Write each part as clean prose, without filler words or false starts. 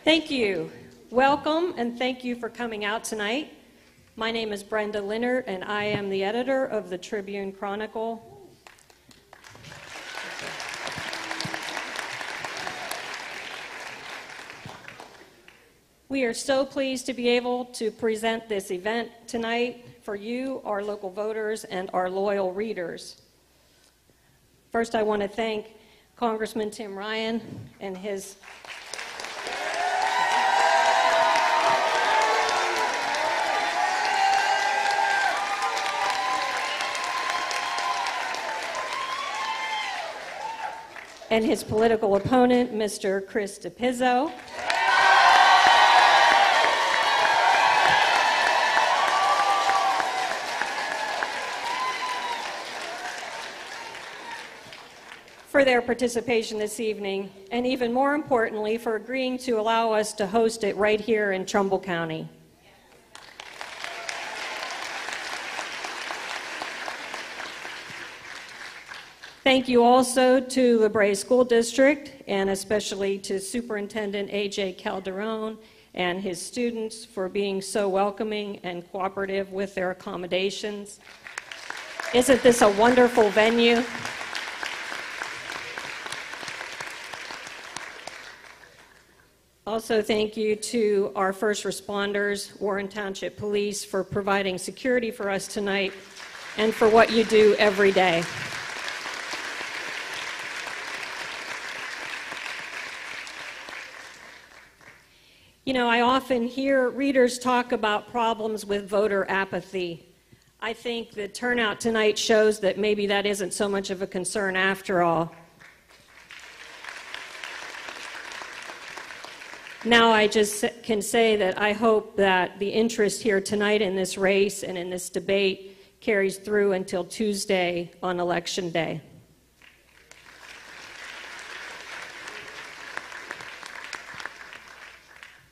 Thank you. Welcome, and thank you for coming out tonight. My name is Brenda Linnert, and I am the editor of the Tribune-Chronicle. We are so pleased to be able to present this event tonight for you, our local voters, and our loyal readers. First, I want to thank Congressman Tim Ryan and his political opponent, Mr. Chris DePizzo. For their participation this evening, and even more importantly, for agreeing to allow us to host it right here in Trumbull County. Thank you also to the Bray School District, and especially to Superintendent A.J. Calderon and his students for being so welcoming and cooperative with their accommodations. Isn't this a wonderful venue? Also, thank you to our first responders, Warren Township Police, for providing security for us tonight and for what you do every day. You know, I often hear readers talk about problems with voter apathy. I think the turnout tonight shows that maybe that isn't so much of a concern after all. Now I just can say that I hope that the interest here tonight in this race and in this debate carries through until Tuesday on Election Day.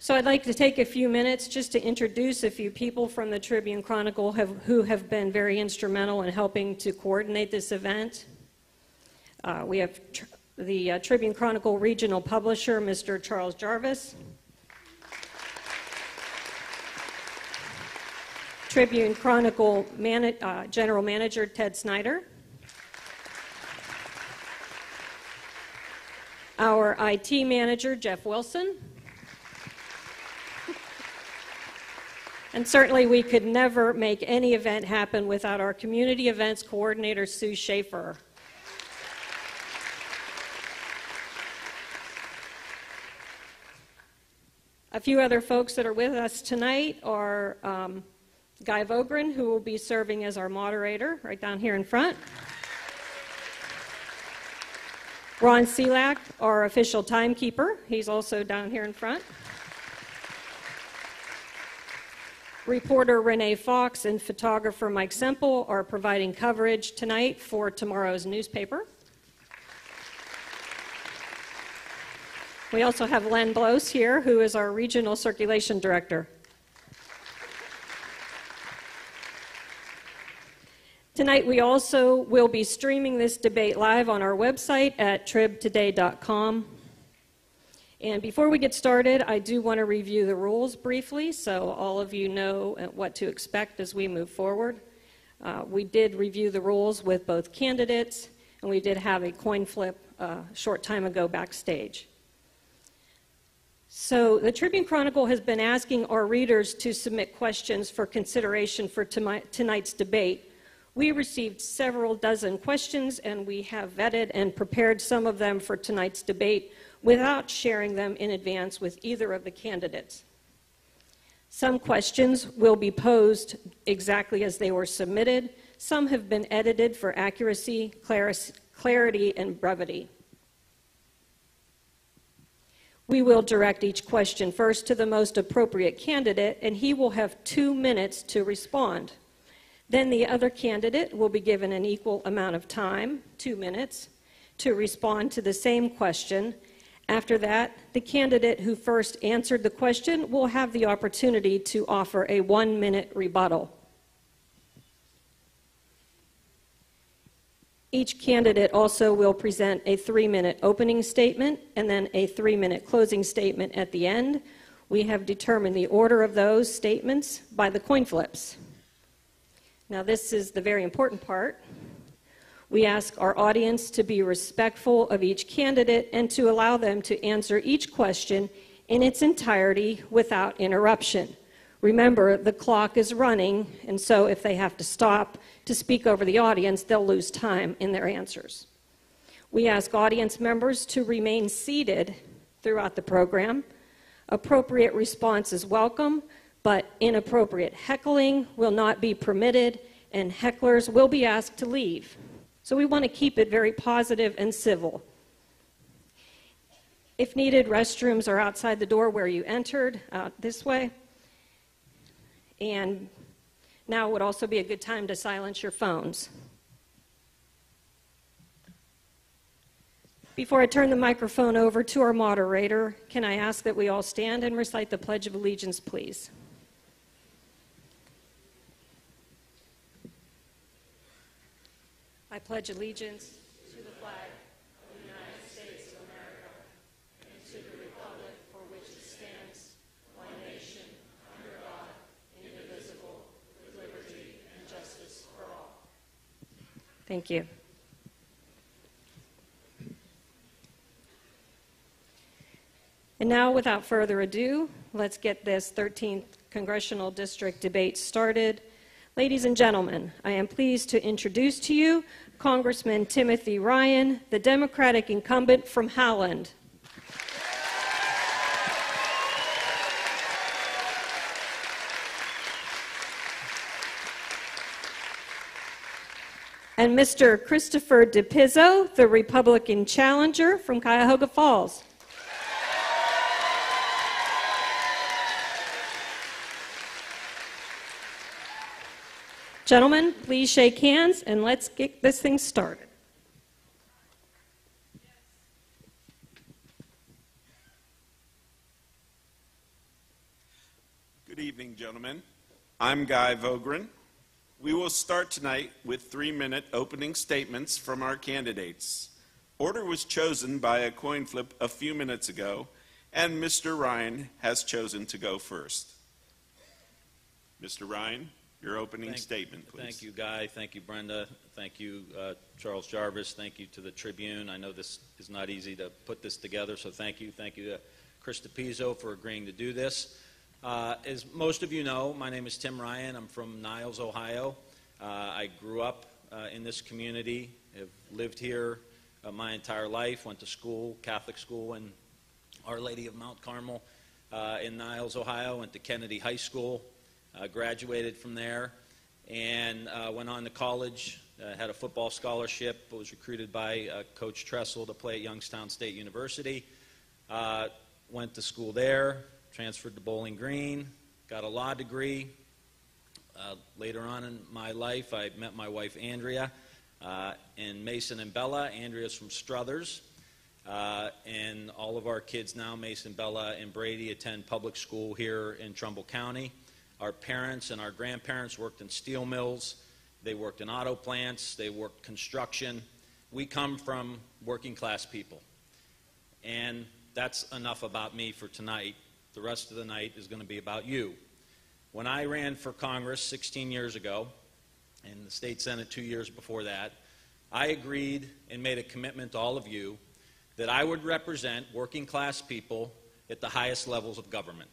So I'd like to take a few minutes just to introduce a few people from the Tribune-Chronicle who have been very instrumental in helping to coordinate this event. We have the Tribune-Chronicle regional publisher, Mr. Charles Jarvis. Tribune-Chronicle general manager, Ted Snyder. Our IT manager, Jeff Wilson. And certainly we could never make any event happen without our community events coordinator, Sue Schaefer. A few other folks that are with us tonight are Guy Vogren, who will be serving as our moderator right down here in front. Ron Selak, our official timekeeper. He's also down here in front. Reporter Renee Fox and photographer Mike Semple are providing coverage tonight for tomorrow's newspaper. We also have Len Blose here, who is our regional circulation director. Tonight we also will be streaming this debate live on our website at tribtoday.com. And before we get started, I do want to review the rules briefly so all of you know what to expect as we move forward. We did review the rules with both candidates, and we did have a coin flip a short time ago backstage. So the Tribune-Chronicle has been asking our readers to submit questions for consideration for tonight's debate. We received several dozen questions, and we have vetted and prepared some of them for tonight's debate without sharing them in advance with either of the candidates. Some questions will be posed exactly as they were submitted. Some have been edited for accuracy, clarity, and brevity. We will direct each question first to the most appropriate candidate, and he will have 2 minutes to respond. Then the other candidate will be given an equal amount of time, 2 minutes, to respond to the same question. After that, the candidate who first answered the question will have the opportunity to offer a 1-minute rebuttal. Each candidate also will present a 3-minute opening statement and then a 3-minute closing statement at the end. We have determined the order of those statements by the coin flips. Now, this is the very important part. We ask our audience to be respectful of each candidate and to allow them to answer each question in its entirety without interruption. Remember, the clock is running, and so if they have to stop to speak over the audience, they'll lose time in their answers. We ask audience members to remain seated throughout the program. Appropriate response is welcome, but inappropriate heckling will not be permitted, and hecklers will be asked to leave. So we want to keep it very positive and civil. If needed, restrooms are outside the door where you entered, out this way. And now would also be a good time to silence your phones. Before I turn the microphone over to our moderator, can I ask that we all stand and recite the Pledge of Allegiance, please? I pledge allegiance to the flag of the United States of America and to the republic for which it stands, one nation, under God, indivisible, with liberty and justice for all. Thank you. And now, without further ado, let's get this 13th Congressional District debate started. Ladies and gentlemen, I am pleased to introduce to you Congressman Timothy Ryan, the Democratic incumbent from Howland. And Mr. Christopher DePizzo, the Republican challenger from Cuyahoga Falls. Gentlemen, please shake hands and let's get this thing started. Good evening, gentlemen. I'm Guy Vogren. We will start tonight with 3-minute opening statements from our candidates. Order was chosen by a coin flip a few minutes ago, and Mr. Ryan has chosen to go first. Mr. Ryan, your opening statement, please. Thank you, Guy. Thank you, Brenda. Thank you, Charles Jarvis. Thank you to the Tribune. I know this is not easy to put this together, so thank you. Thank you to Chris DePizzo for agreeing to do this. As most of you know, my name is Tim Ryan. I'm from Niles, Ohio. I grew up in this community, have lived here my entire life, went to school, Catholic school in Our Lady of Mount Carmel in Niles, Ohio, went to Kennedy High School. Graduated from there and went on to college, had a football scholarship, was recruited by Coach Tressel to play at Youngstown State University. Went to school there, transferred to Bowling Green, got a law degree. Later on in my life, I met my wife Andrea in Mason and Bella. Andrea's from Struthers. And all of our kids now, Mason, Bella, and Brady, attend public school here in Trumbull County. Our parents and our grandparents worked in steel mills. They worked in auto plants. They worked construction. We come from working class people. And that's enough about me for tonight. The rest of the night is going to be about you. When I ran for Congress 16 years ago, and the state Senate 2 years before that, I agreed and made a commitment to all of you that I would represent working class people at the highest levels of government.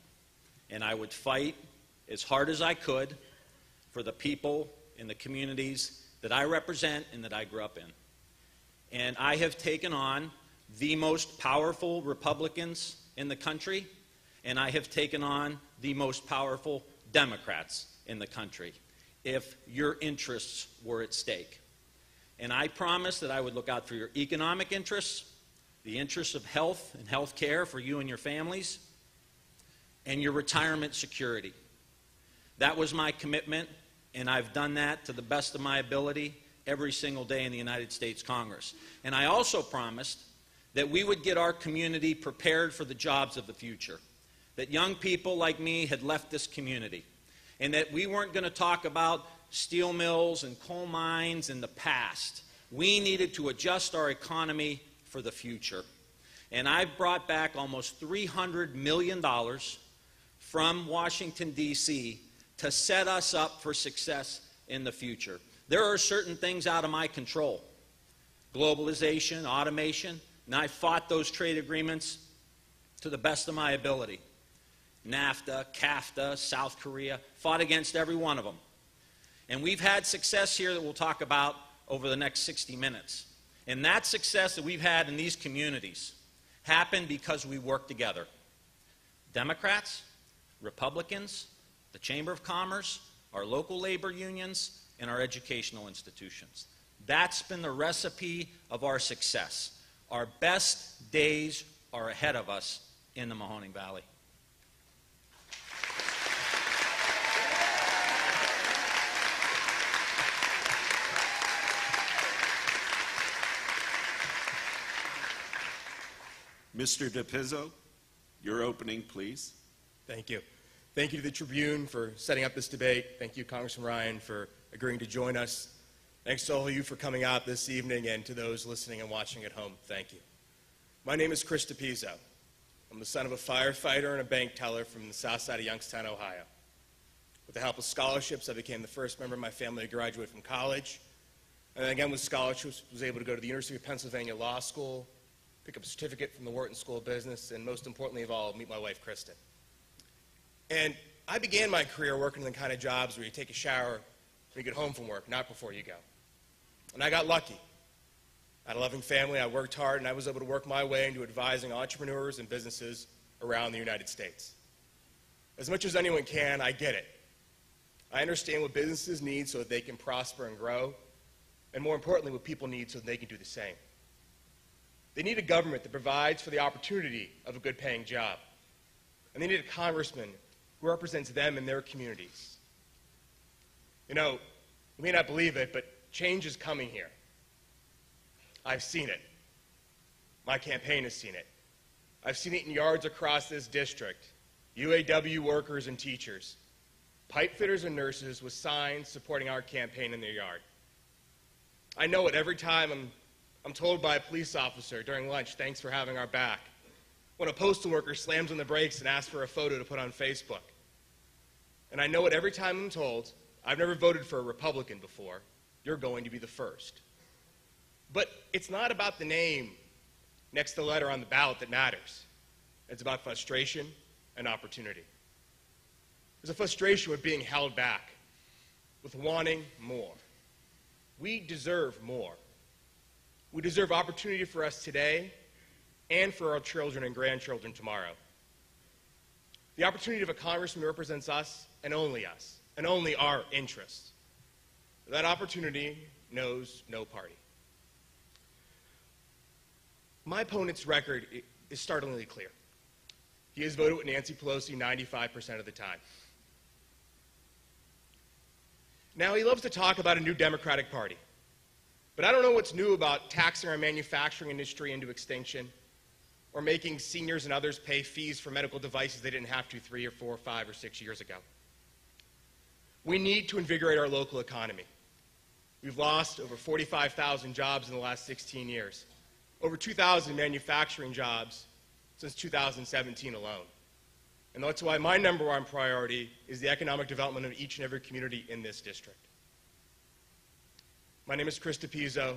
And I would fight as hard as I could for the people in the communities that I represent and that I grew up in. And I have taken on the most powerful Republicans in the country, and I have taken on the most powerful Democrats in the country, if your interests were at stake. And I promised that I would look out for your economic interests, the interests of health and health care for you and your families, and your retirement security. That was my commitment, and I've done that to the best of my ability every single day in the United States Congress. And I also promised that we would get our community prepared for the jobs of the future, that young people like me had left this community, and that we weren't going to talk about steel mills and coal mines in the past. We needed to adjust our economy for the future. And I've brought back almost $300 million from Washington, D.C. to set us up for success in the future. There are certain things out of my control. Globalization, automation, and I fought those trade agreements to the best of my ability. NAFTA, CAFTA, South Korea, fought against every one of them. And we've had success here that we'll talk about over the next 60 minutes. And that success that we've had in these communities happened because we worked together. Democrats, Republicans, the Chamber of Commerce, our local labor unions, and our educational institutions. That's been the recipe of our success. Our best days are ahead of us in the Mahoning Valley. Mr. DePizzo, your opening, please. Thank you. Thank you to the Tribune for setting up this debate. Thank you, Congressman Ryan, for agreeing to join us. Thanks to all of you for coming out this evening, and to those listening and watching at home, thank you. My name is Chris DePizzo. I'm the son of a firefighter and a bank teller from the south side of Youngstown, Ohio. With the help of scholarships, I became the first member of my family to graduate from college. And then again, with scholarships, was able to go to the University of Pennsylvania Law School, pick up a certificate from the Wharton School of Business, and most importantly of all, meet my wife, Kristen. And I began my career working in the kind of jobs where you take a shower when you get home from work, not before you go. And I got lucky. I had a loving family, I worked hard, and I was able to work my way into advising entrepreneurs and businesses around the United States. As much as anyone can, I get it. I understand what businesses need so that they can prosper and grow, and more importantly, what people need so that they can do the same. They need a government that provides for the opportunity of a good-paying job. And they need a congressman who represents them and their communities. You know, you may not believe it, but change is coming here. I've seen it. My campaign has seen it. I've seen it in yards across this district. UAW workers and teachers, pipe fitters and nurses with signs supporting our campaign in their yard. I know it every time I'm told by a police officer during lunch, thanks for having our back. When a postal worker slams on the brakes and asks for a photo to put on Facebook. And I know it every time I'm told, I've never voted for a Republican before, you're going to be the first. But it's not about the name next to the letter on the ballot that matters. It's about frustration and opportunity. There's a frustration with being held back, with wanting more. We deserve more. We deserve opportunity for us today and for our children and grandchildren tomorrow. The opportunity of a congressman who represents us and only our interests. That opportunity knows no party. My opponent's record is startlingly clear. He has voted with Nancy Pelosi 95% of the time. Now, he loves to talk about a new Democratic Party. But I don't know what's new about taxing our manufacturing industry into extinction, or making seniors and others pay fees for medical devices they didn't have to 3 or 4 or 5 or 6 years ago. We need to invigorate our local economy. We've lost over 45,000 jobs in the last 16 years, over 2,000 manufacturing jobs since 2017 alone. And that's why my number one priority is the economic development of each and every community in this district. My name is Chris DePizzo,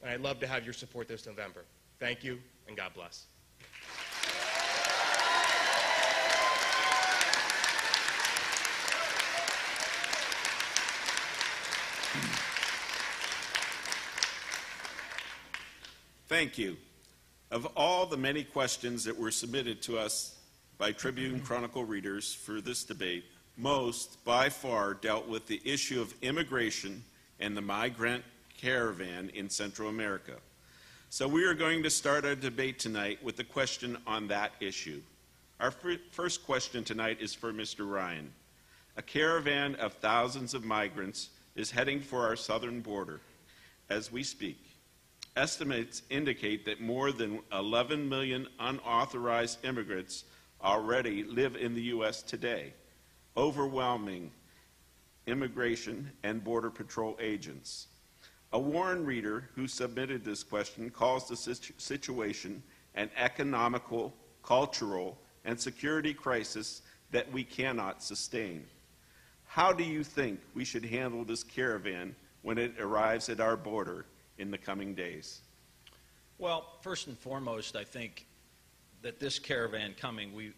and I'd love to have your support this November. Thank you, and God bless. Thank you. Of all the many questions that were submitted to us by Tribune Chronicle readers for this debate, most by far dealt with the issue of immigration and the migrant caravan in Central America. So we are going to start our debate tonight with a question on that issue. Our first question tonight is for Mr. Ryan. A caravan of thousands of migrants is heading for our southern border as we speak. Estimates indicate that more than 11 million unauthorized immigrants already live in the U.S. today, overwhelming Immigration and Border Patrol agents. A Warren reader who submitted this question calls the situation an economical, cultural, and security crisis that we cannot sustain. How do you think we should handle this caravan when it arrives at our border in the coming days? Well, first and foremost, I think that this caravan coming,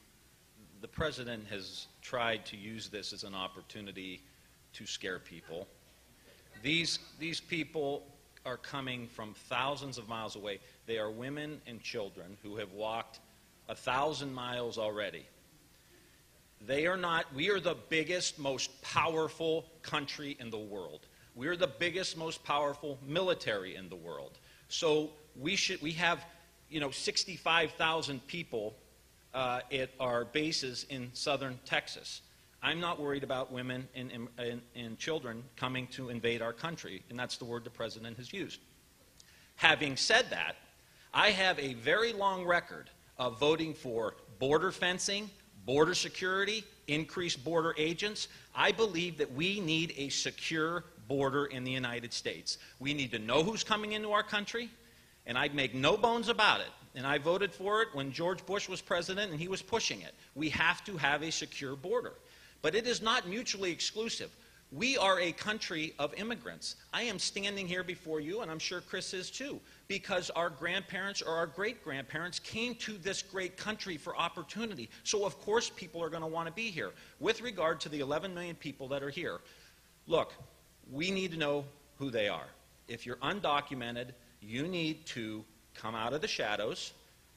the president has tried to use this as an opportunity to scare people. These people are coming from thousands of miles away. They are women and children who have walked 1,000 miles already. We are the biggest, most powerful country in the world. We are the biggest, most powerful military in the world. So we have 65,000 people at our bases in southern Texas. I'm not worried about women and children coming to invade our country, and that's the word the president has used. Having said that, I have a very long record of voting for border fencing, border security, increased border agents. I believe that we need a secure border in the United States. We need to know who's coming into our country, and I'd make no bones about it. And I voted for it when George Bush was president, and he was pushing it. We have to have a secure border. But it is not mutually exclusive. We are a country of immigrants. I am standing here before you, and I'm sure Chris is too, because our grandparents or our great-grandparents came to this great country for opportunity. So of course people are going to want to be here. With regard to the 11 million people that are here, look, we need to know who they are. If you're undocumented, you need to come out of the shadows.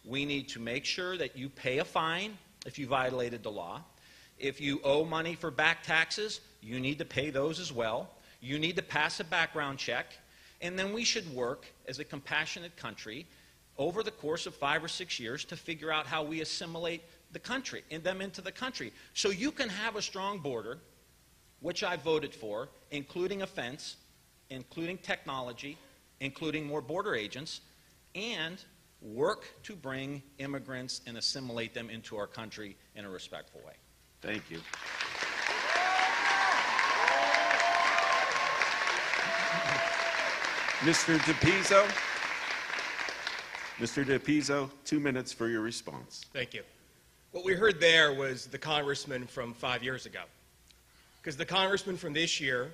We need to make sure that you pay a fine if you violated the law. If you owe money for back taxes, you need to pay those as well. You need to pass a background check. And then we should work as a compassionate country over the course of 5 or 6 years to figure out how we assimilate the country and them into the country. So you can have a strong border, which I voted for, including a fence, including technology, including more border agents, and work to bring immigrants and assimilate them into our country in a respectful way. Thank you. Mr. DePizzo. Mr. DePizzo, 2 minutes for your response. Thank you. What we heard there was the congressman from 5 years ago. Because the congressman from this year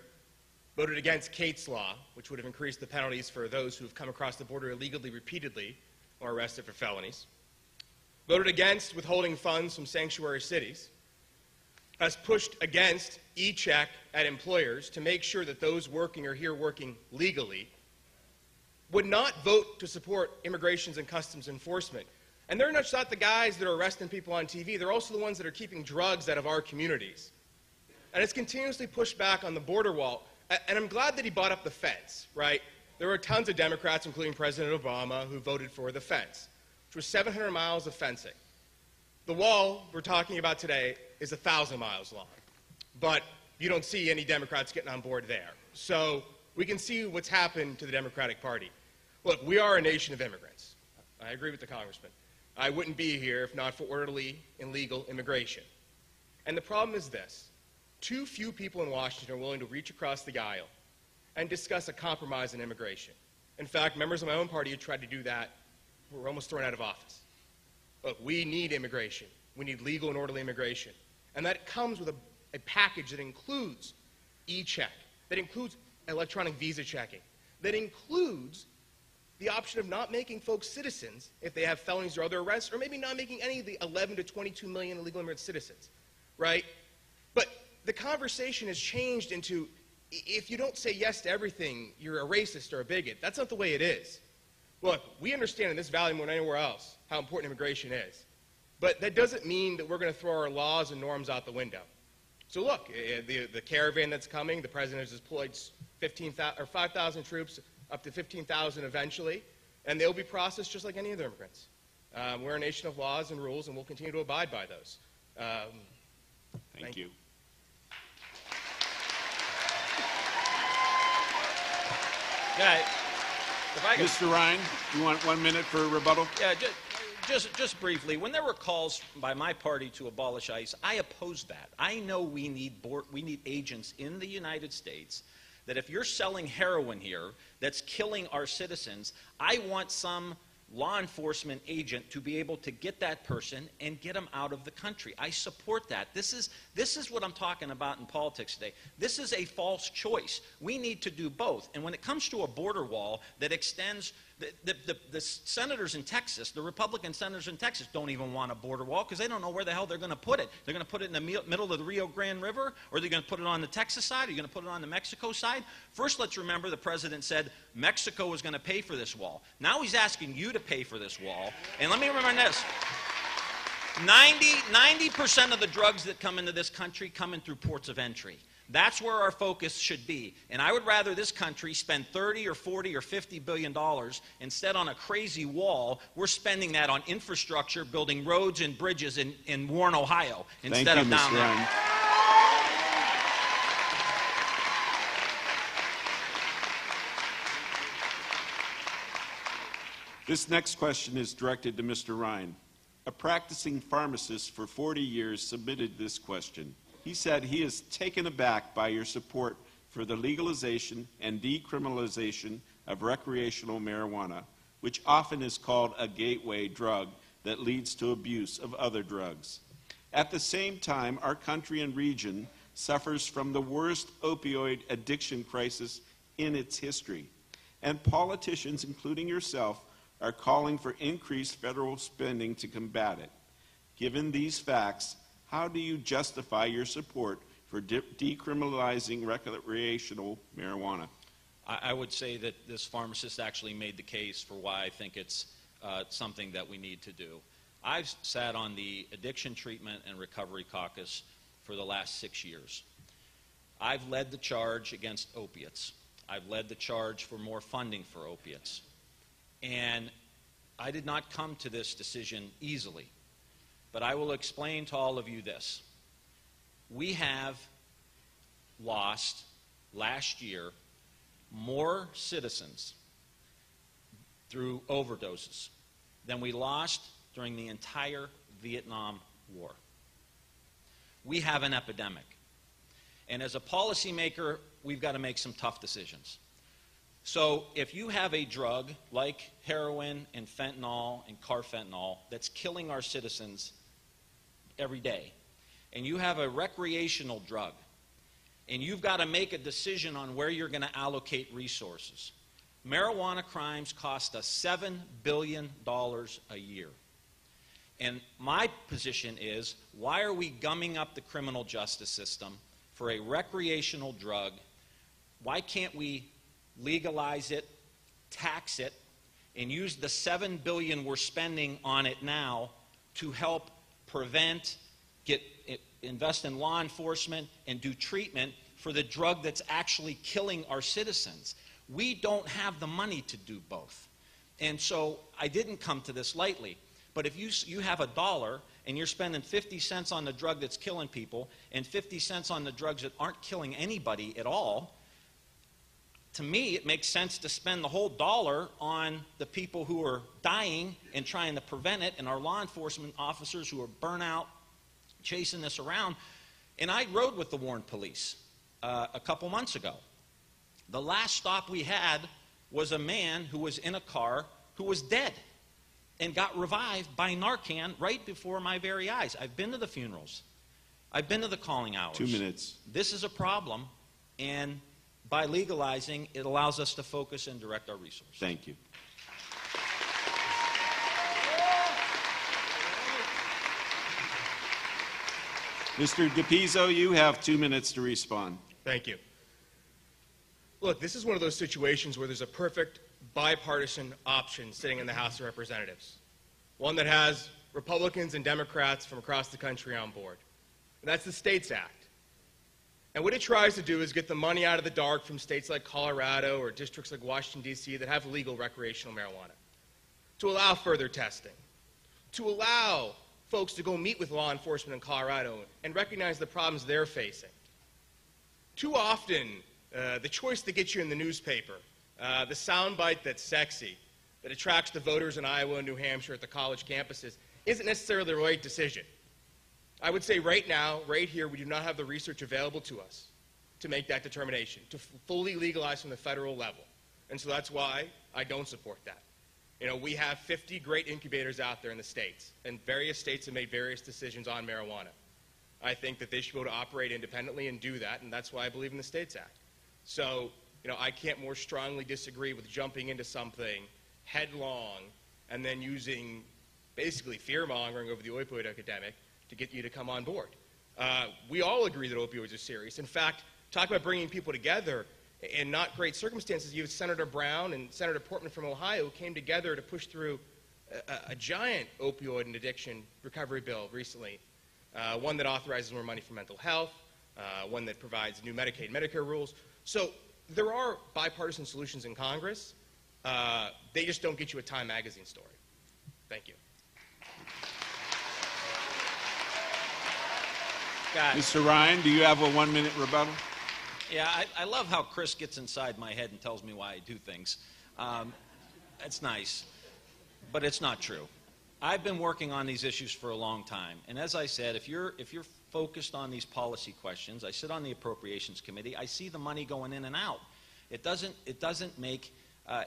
voted against Kate's law, which would have increased the penalties for those who have come across the border illegally repeatedly or arrested for felonies. Voted against withholding funds from sanctuary cities. Has pushed against e-check at employers to make sure that those working are here working legally. Would not vote to support immigrations and customs enforcement. And they're not just the guys that are arresting people on TV, they're also the ones that are keeping drugs out of our communities. And it's continuously pushed back on the border wall. And I'm glad that he brought up the fence, right? There were tons of Democrats, including President Obama, who voted for the fence, which was 700 miles of fencing. The wall we're talking about today is 1,000 miles long. But you don't see any Democrats getting on board there. So we can see what's happened to the Democratic Party. Look, we are a nation of immigrants. I agree with the congressman. I wouldn't be here if not for orderly and legal immigration. And the problem is this. Too few people in Washington are willing to reach across the aisle and discuss a compromise in immigration. In fact, members of my own party who tried to do that were almost thrown out of office. Look, we need immigration. We need legal and orderly immigration. And that comes with a package that includes e-check, that includes electronic visa checking, that includes the option of not making folks citizens if they have felonies or other arrests, or maybe not making any of the 11 to 22 million illegal immigrant citizens, right? But the conversation has changed into, if you don't say yes to everything, you're a racist or a bigot. That's not the way it is. Look, we understand in this valley more than anywhere else how important immigration is. But that doesn't mean that we're going to throw our laws and norms out the window. So look, the caravan that's coming, the president has deployed 5,000 troops, up to 15,000 eventually, and they'll be processed just like any other immigrants. We're a nation of laws and rules, and we'll continue to abide by those. Thank you. Yeah, if I could, Mr. Ryan, you want 1 minute for rebuttal? yeah, just briefly, when there were calls by my party to abolish ICE, I opposed that. I know we need agents in the United States that if you're selling heroin here that's killing our citizens, I want some law enforcement agent to be able to get that person and get them out of the country. I support that. This is what I'm talking about in politics today. This is a false choice. We need to do both. And when it comes to a border wall that extends, the senators in Texas, the Republican senators in Texas don't even want a border wall because they don't know where the hell they're going to put it. They're going to put it in the middle of the Rio Grande River, or they're going to put it on the Texas side, or you're going to put it on the Mexico side. First, let's remember the president said Mexico was going to pay for this wall. Now he's asking you to pay for this wall. And let me remind this. 90% of the drugs that come into this country come in through ports of entry. That's where our focus should be. And I would rather this country spend 30 or 40 or 50 billion dollars instead on a crazy wall. We're spending that on infrastructure, building roads and bridges in Warren, Ohio, instead of down there. This next question is directed to Mr. Ryan. A practicing pharmacist for 40 years submitted this question. He said he is taken aback by your support for the legalization and decriminalization of recreational marijuana, which often is called a gateway drug that leads to abuse of other drugs. At the same time, our country and region suffers from the worst opioid addiction crisis in its history, and politicians, including yourself, are calling for increased federal spending to combat it. Given these facts, how do you justify your support for decriminalizing recreational marijuana? I would say that this pharmacist actually made the case for why I think it's something that we need to do. I've sat on the Addiction Treatment and Recovery Caucus for the last 6 years. I've led the charge against opiates. I've led the charge for more funding for opiates. And I did not come to this decision easily. But I will explain to all of you this. We have lost, last year, more citizens through overdoses than we lost during the entire Vietnam War. We have an epidemic. And as a policymaker, we've got to make some tough decisions. So if you have a drug like heroin and fentanyl and carfentanil that's killing our citizens every day, and you have a recreational drug, and you've got to make a decision on where you're going to allocate resources. Marijuana crimes cost us $7 billion a year. And my position is, why are we gumming up the criminal justice system for a recreational drug? Why can't we legalize it, tax it, and use the $7 billion we're spending on it now to help prevent, invest in law enforcement, and do treatment for the drug that's actually killing our citizens? We don't have the money to do both. And so I didn't come to this lightly. But if you have $1 and you're spending 50 cents on the drug that's killing people and 50 cents on the drugs that aren't killing anybody at all, to me, it makes sense to spend the whole dollar on the people who are dying and trying to prevent it, and our law enforcement officers who are burnt out chasing this around. And I rode with the Warren police a couple months ago. The last stop we had was a man who was in a car who was dead and got revived by Narcan right before my very eyes. I've been to the funerals. I've been to the calling hours. 2 minutes. This is a problem, and by legalizing, it allows us to focus and direct our resources. Thank you. Mr. DePizzo, you have 2 minutes to respond. Thank you. Look, this is one of those situations where there's a perfect bipartisan option sitting in the House of Representatives, one that has Republicans and Democrats from across the country on board. And that's the States Act. And what it tries to do is get the money out of the dark from states like Colorado or districts like Washington, D.C. that have legal recreational marijuana, to allow further testing, to allow folks to go meet with law enforcement in Colorado and recognize the problems they're facing. Too often, the choice that gets you in the newspaper, the soundbite that's sexy, that attracts the voters in Iowa and New Hampshire at the college campuses, isn't necessarily the right decision. I would say right now, right here, we do not have the research available to us to make that determination, to fully legalize from the federal level. And so that's why I don't support that. You know, we have 50 great incubators out there in the states, and various states have made various decisions on marijuana. I think that they should be able to operate independently and do that, and that's why I believe in the States Act. So, you know, I can't more strongly disagree with jumping into something headlong and then using basically fear-mongering over the opioid epidemic to get you to come on board. We all agree that opioids are serious. In fact, talk about bringing people together in not great circumstances. You have Senator Brown and Senator Portman from Ohio who came together to push through a giant opioid and addiction recovery bill recently, one that authorizes more money for mental health, one that provides new Medicaid and Medicare rules. So there are bipartisan solutions in Congress. They just don't get you a Time magazine story. Thank you. Mr. Ryan, do you have a 1-minute rebuttal? Yeah, I love how Chris gets inside my head and tells me why I do things. It's nice, but it's not true. I've been working on these issues for a long time, and as I said, if you're focused on these policy questions, I sit on the Appropriations Committee. I see the money going in and out. It doesn't make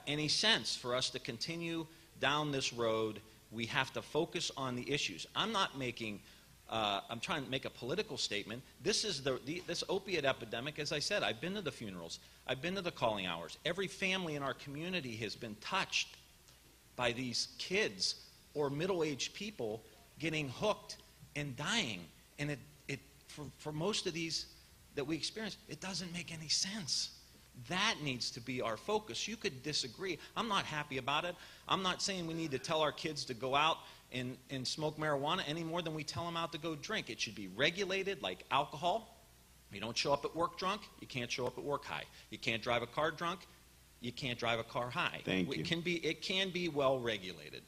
any sense for us to continue down this road. We have to focus on the issues. I'm trying to make a political statement. This is this opiate epidemic. As I said, I've been to the funerals. I've been to the calling hours. Every family in our community has been touched by these kids or middle-aged people getting hooked and dying. And for most of these that we experience, it doesn't make any sense. That needs to be our focus. You could disagree. I'm not happy about it. I'm not saying we need to tell our kids to go out and smoke marijuana any more than we tell them out to go drink. It should be regulated like alcohol. You don't show up at work drunk, you can't show up at work high. You can't drive a car drunk, you can't drive a car high. Thank you. It can be well regulated.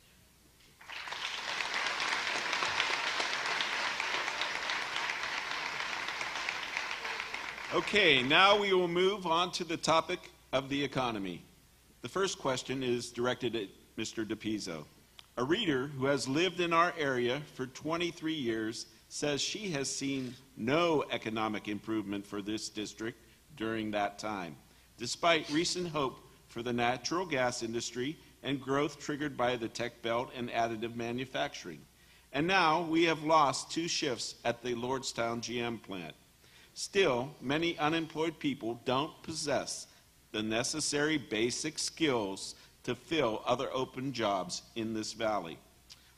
Okay, now we will move on to the topic of the economy. The first question is directed at Mr. DePizzo. A reader who has lived in our area for 23 years says she has seen no economic improvement for this district during that time, despite recent hope for the natural gas industry and growth triggered by the tech belt and additive manufacturing. And now we have lost 2 shifts at the Lordstown GM plant. Still, many unemployed people don't possess the necessary basic skills to fill other open jobs in this valley.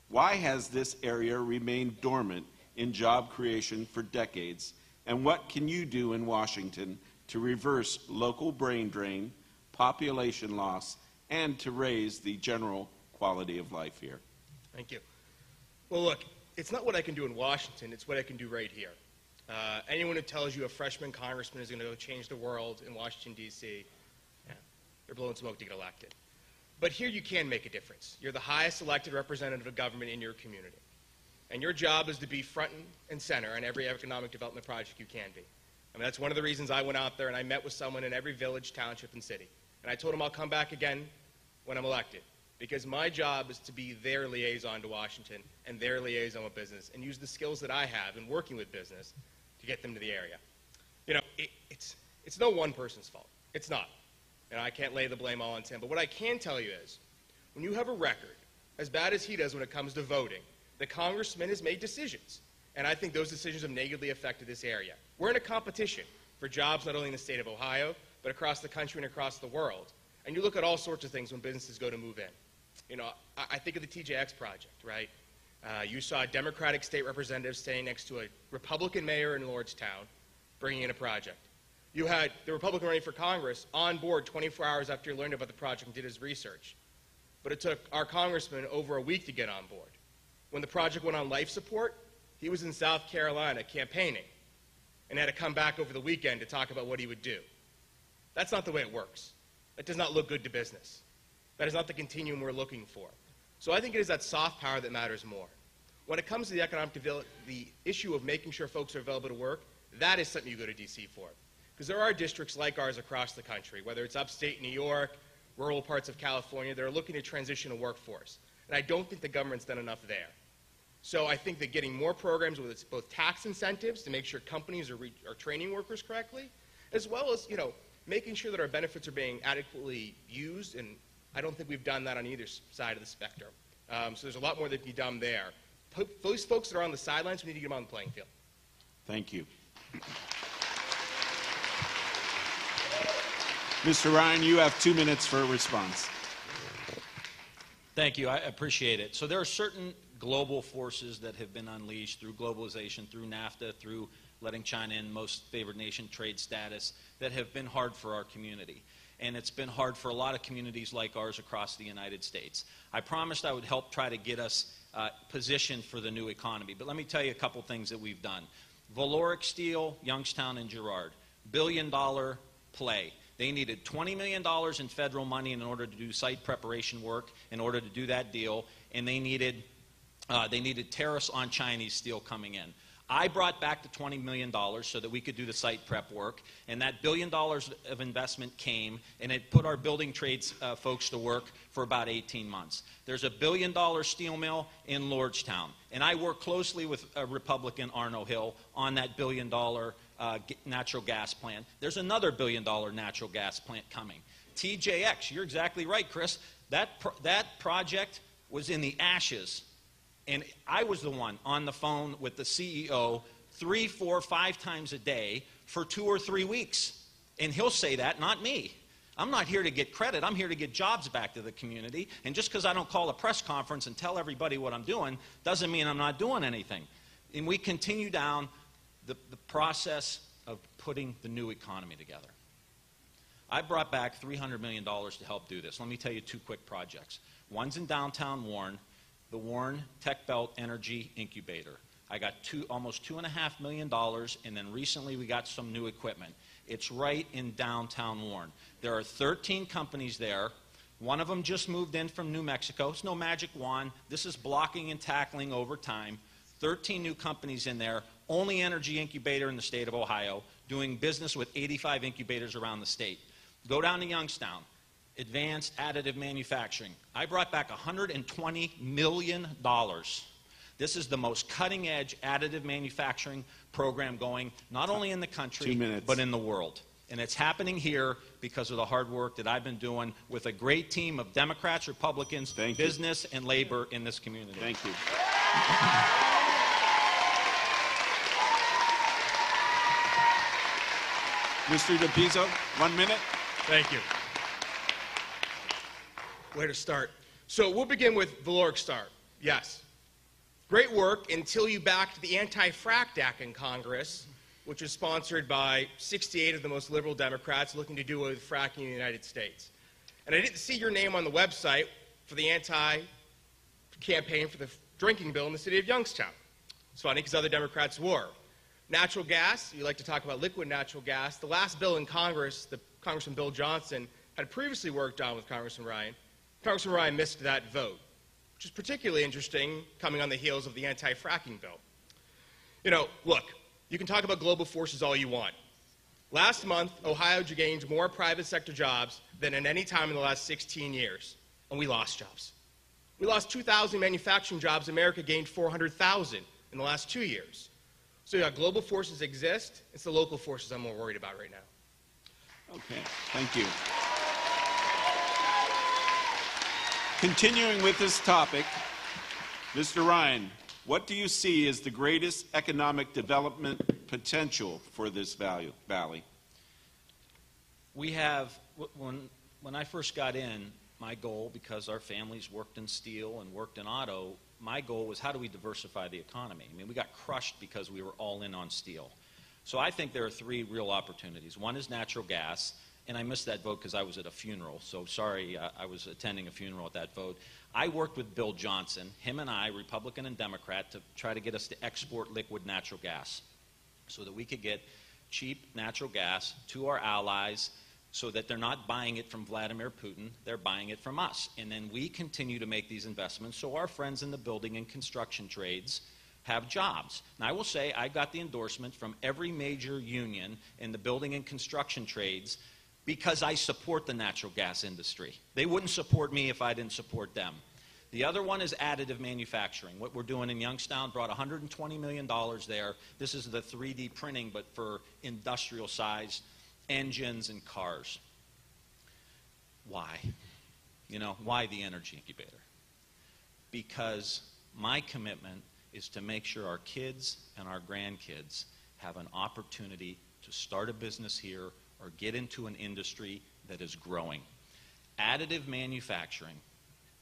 Why has this area remained dormant in job creation for decades? And what can you do in Washington to reverse local brain drain, population loss, and to raise the general quality of life here? Thank you. Well, look, it's not what I can do in Washington, it's what I can do right here. Anyone who tells you a freshman congressman is going to go change the world in Washington, D.C., yeah, they're blowing smoke to get elected. But here you can make a difference. You're the highest elected representative of government in your community. And your job is to be front and center on every economic development project you can be. I mean, that's one of the reasons I went out there and I met with someone in every village, township, and city. And I told them I'll come back again when I'm elected. Because my job is to be their liaison to Washington and their liaison with business and use the skills that I have in working with business to get them to the area. You know, it's no one person's fault. It's not. And I can't lay the blame all on Tim. But what I can tell you is, when you have a record as bad as he does when it comes to voting, the congressman has made decisions. And I think those decisions have negatively affected this area. We're in a competition for jobs not only in the state of Ohio, but across the country and across the world. And you look at all sorts of things when businesses go to move in. You know, I think of the TJX project, right? You saw a Democratic state representative standing next to a Republican mayor in Lordstown bringing in a project. You had the Republican running for Congress on board 24 hours after he learned about the project and did his research. But it took our congressman over a week to get on board. When the project went on life support, he was in South Carolina campaigning and had to come back over the weekend to talk about what he would do. That's not the way it works. That does not look good to business. That is not the continuum we're looking for. So I think it is that soft power that matters more. When it comes to the economic development, the issue of making sure folks are available to work, that is something you go to D.C. for. Because there are districts like ours across the country, whether it's upstate New York, rural parts of California, that are looking to transition a workforce. And I don't think the government's done enough there. So I think that getting more programs with both tax incentives to make sure companies are training workers correctly, as well as, making sure that our benefits are being adequately used, and I don't think we've done that on either side of the spectrum. So there's a lot more that can be done there. Those folks that are on the sidelines, we need to get them on the playing field. Thank you. Mr. Ryan, you have 2 minutes for a response. Thank you. I appreciate it. So there are certain global forces that have been unleashed through globalization, through NAFTA, through letting China in most favored nation trade status, that have been hard for our community. And it's been hard for a lot of communities like ours across the United States. I promised I would help try to get us positioned for the new economy. But let me tell you a couple things that we've done. Valoric Steel, Youngstown, and Girard, $billion play. They needed $20 million in federal money in order to do site preparation work, in order to do that deal, and they needed tariffs on Chinese steel coming in. I brought back the $20 million so that we could do the site prep work, and that $1 billion of investment came, and it put our building trades folks to work for about 18 months. There's a $1 billion steel mill in Lordstown, and I work closely with Republican Arno Hill on that $1 billion natural gas plant. There's another $1 billion natural gas plant coming. TJX, you're exactly right, Chris. That project was in the ashes. And I was the one on the phone with the CEO 3, 4, 5 times a day for 2 or 3 weeks. And he'll say that, not me. I'm not here to get credit. I'm here to get jobs back to the community. And just because I don't call a press conference and tell everybody what I'm doing doesn't mean I'm not doing anything. And we continue down the process of putting the new economy together. I brought back $300 million to help do this. Let me tell you 2 quick projects. One's in downtown Warren, the Warren Tech Belt Energy Incubator. I got almost $2.5 million, and then recently we got some new equipment. It's right in downtown Warren. There are 13 companies there. One of them just moved in from New Mexico. It's no magic wand. This is blocking and tackling over time. 13 new companies in there, only energy incubator in the state of Ohio, doing business with 85 incubators around the state. Go down to Youngstown. Advanced additive manufacturing. I brought back $120 million. This is the most cutting-edge additive manufacturing program going not only in the country, but in the world. And it's happening here because of the hard work that I've been doing with a great team of Democrats, Republicans, business, and labor in this community. Thank you. Mr. DePizzo, 1 minute. Thank you. Where to start? So we'll begin with Valoric Star. Yes. Great work until you backed the Anti-Fract Act in Congress, which was sponsored by 68 of the most liberal Democrats looking to do away with fracking in the United States. And I didn't see your name on the website for the anti-campaign for the drinking bill in the city of Youngstown. It's funny because other Democrats were. Natural gas, you like to talk about liquid natural gas. The last bill in Congress, the Congressman Bill Johnson had previously worked on with Congressman Ryan. Congressman Ryan missed that vote, which is particularly interesting coming on the heels of the anti-fracking bill. Look, you can talk about global forces all you want. Last month, Ohio gained more private sector jobs than at any time in the last 16 years, and we lost jobs. We lost 2,000 manufacturing jobs. America gained 400,000 in the last 2 years. So yeah, global forces exist. It's the local forces I'm more worried about right now. Okay, thank you. Continuing with this topic, Mr. Ryan, what do you see as the greatest economic development potential for this valley? We have, when I first got in, my goal, because our families worked in steel and worked in auto, my goal was how do we diversify the economy? I mean, we got crushed because we were all in on steel. So I think there are 3 real opportunities. One is natural gas. And I missed that vote because I was at a funeral. So sorry, I was attending a funeral at that vote. I worked with Bill Johnson, him and I, Republican and Democrat, to try to get us to export liquid natural gas so that we could get cheap natural gas to our allies so that they're not buying it from Vladimir Putin, they're buying it from us. And then we continue to make these investments so our friends in the building and construction trades have jobs. And I will say I got the endorsement from every major union in the building and construction trades because I support the natural gas industry. They wouldn't support me if I didn't support them. The other one is additive manufacturing. What we're doing in Youngstown brought $120 million there. This is the 3D printing, but for industrial size. engines and cars. Why? You know, why the energy incubator? Because my commitment is to make sure our kids and our grandkids have an opportunity to start a business here or get into an industry that is growing. Additive manufacturing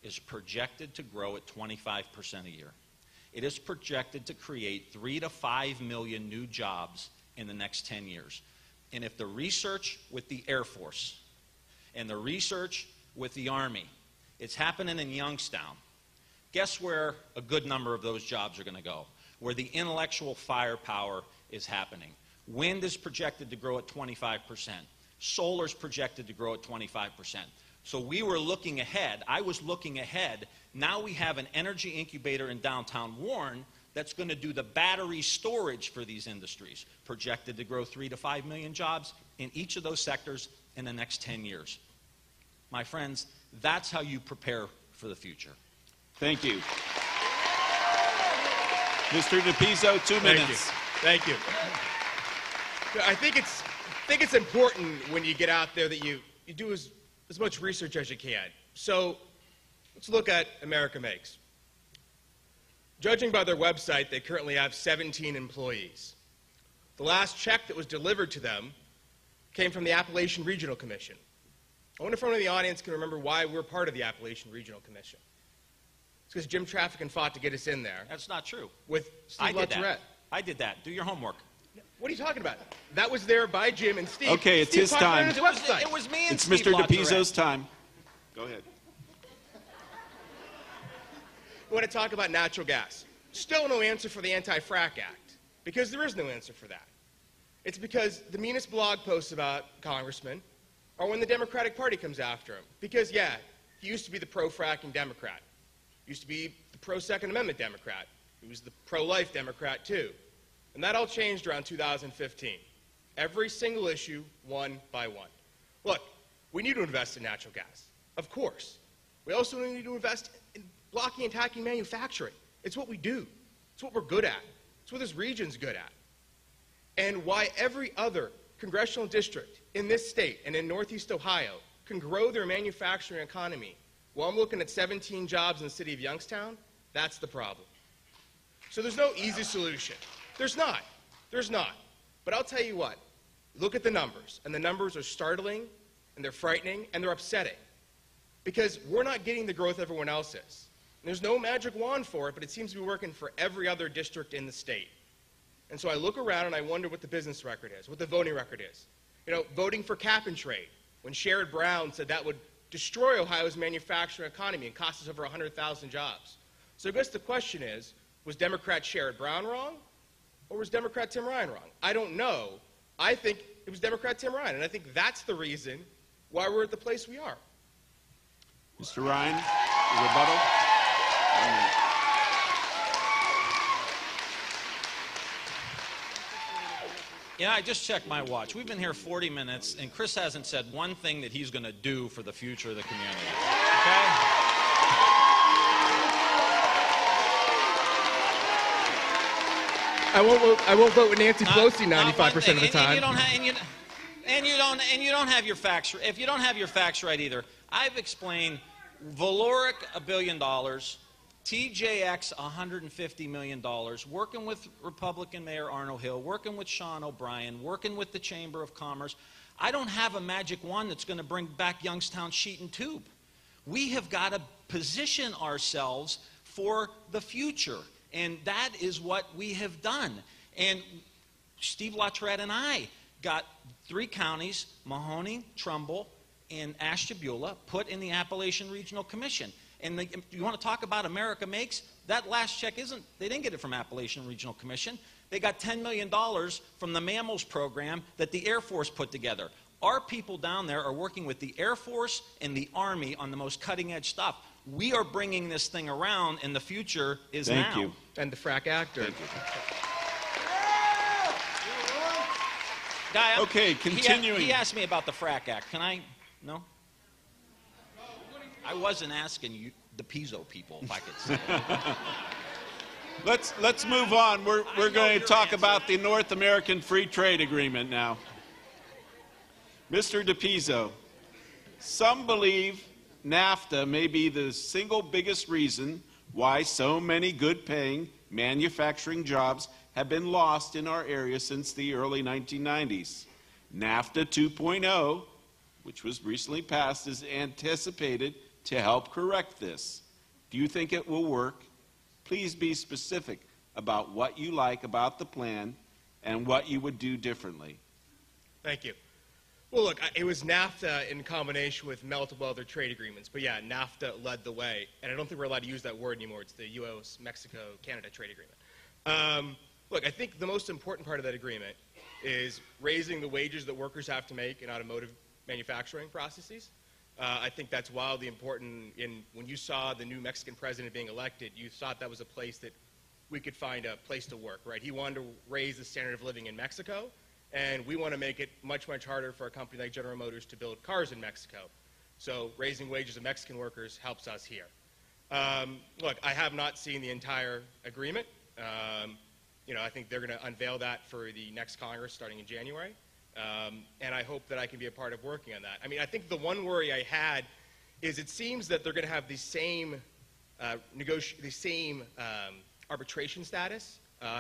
is projected to grow at 25% a year. It is projected to create 3 to 5 million new jobs in the next 10 years. And if the research with the Air Force and the research with the Army, it's happening in Youngstown, guess where a good number of those jobs are going to go? Where the intellectual firepower is happening. Wind is projected to grow at 25%. Solar is projected to grow at 25%. So we were looking ahead. I was looking ahead. Now we have an energy incubator in downtown Warren that's going to do the battery storage for these industries, projected to grow 3 to 5 million jobs in each of those sectors in the next 10 years. My friends, that's how you prepare for the future. Thank you. Mr. DePizzo, 2 minutes. Thank you. I think it's important when you get out there that you do as much research as you can. So let's look at America Makes. Judging by their website, they currently have 17 employees. The last check that was delivered to them came from the Appalachian Regional Commission. I wonder if anyone in the audience can remember why we're part of the Appalachian Regional Commission. It's because Jim Traffickin fought to get us in there. That's not true. With Steve LaTourette. I did that. Do your homework. What are you talking about? That was there by Jim and Steve. Okay, it's his time. It was me and It's Steve Mr. LaTourette. DePizzo's time. Go ahead. We want to talk about natural gas. Still no answer for the Anti-Frack Act, because there is no answer for that. It's because the meanest blog posts about congressmen are when the Democratic Party comes after him. Because, yeah, he used to be the pro-fracking Democrat. He used to be the pro-Second Amendment Democrat. He was the pro-life Democrat, too. And that all changed around 2015. Every single issue, one by one. Look, we need to invest in natural gas. Of course. We also need to invest in blocking and tackling manufacturing. It's what we do. It's what we're good at. It's what this region's good at. And why every other congressional district in this state and in Northeast Ohio can grow their manufacturing economy while I'm looking at 17 jobs in the city of Youngstown, that's the problem. So there's no easy solution. There's not. There's not. But I'll tell you what. Look at the numbers. And the numbers are startling, and they're frightening, and they're upsetting. Because we're not getting the growth everyone else is. And there's no magic wand for it, but it seems to be working for every other district in the state. And so I look around and I wonder what the business record is, what the voting record is. You know, voting for cap and trade, when Sherrod Brown said that would destroy Ohio's manufacturing economy and cost us over 100,000 jobs. So I guess the question is, was Democrat Sherrod Brown wrong? Or was Democrat Tim Ryan wrong? I don't know. I think it was Democrat Tim Ryan, and I think that's the reason why we're at the place we are. Mr. Ryan, rebuttal. Yeah, I just checked my watch. We've been here 40 minutes, and Chris hasn't said one thing that he's going to do for the future of the community. Okay? I won't vote with Nancy Pelosi 95% of the time. And you don't have your facts. If you don't have your facts right either, I've explained Valoric $1 billion, TJX $150 million, working with Republican Mayor Arnold Hill, working with Sean O'Brien, working with the Chamber of Commerce. I don't have a magic wand that's going to bring back Youngstown sheet and tube. We have got to position ourselves for the future. And that is what we have done. And Steve LaTourette and I got 3 counties, Mahoney, Trumbull, and Ashtabula, put in the Appalachian Regional Commission. And you want to talk about America Makes? That last check they didn't get it from Appalachian Regional Commission. They got $10 million from the Mammals program that the Air Force put together. Our people down there are working with the Air Force and the Army on the most cutting-edge stuff. We are bringing this thing around, and the future is now. Thank you. And the Frack Act. Thank you. Guy, okay, continuing. He asked me about the Frack Act. Can I? No? I wasn't asking you, the DePizzo people, if I could say it. Let's move on. We're going to talk about the North American Free Trade Agreement now. Mr. DePizzo, some believe NAFTA may be the single biggest reason why so many good-paying manufacturing jobs have been lost in our area since the early 1990s. NAFTA 2.0, which was recently passed, is anticipated to help correct this. Do you think it will work? Please be specific about what you like about the plan and what you would do differently. Thank you. Well, look, it was NAFTA in combination with multiple other trade agreements. But yeah, NAFTA led the way. And I don't think we're allowed to use that word anymore. It's the U.S.-Mexico-Canada trade agreement. Look, I think the most important part of that agreement is raising the wages that workers have to make in automotive manufacturing processes. I think that's wildly important. When you saw the new Mexican president being elected, you thought that was a place that we could find a place to work, right? He wanted to raise the standard of living in Mexico. And we want to make it much, much harder for a company like General Motors to build cars in Mexico. So raising wages of Mexican workers helps us here. Look, I have not seen the entire agreement. I think they're going to unveil that for the next Congress starting in January. And I hope that I can be a part of working on that. I mean, I think the one worry I had is it seems that they're going to have the same arbitration status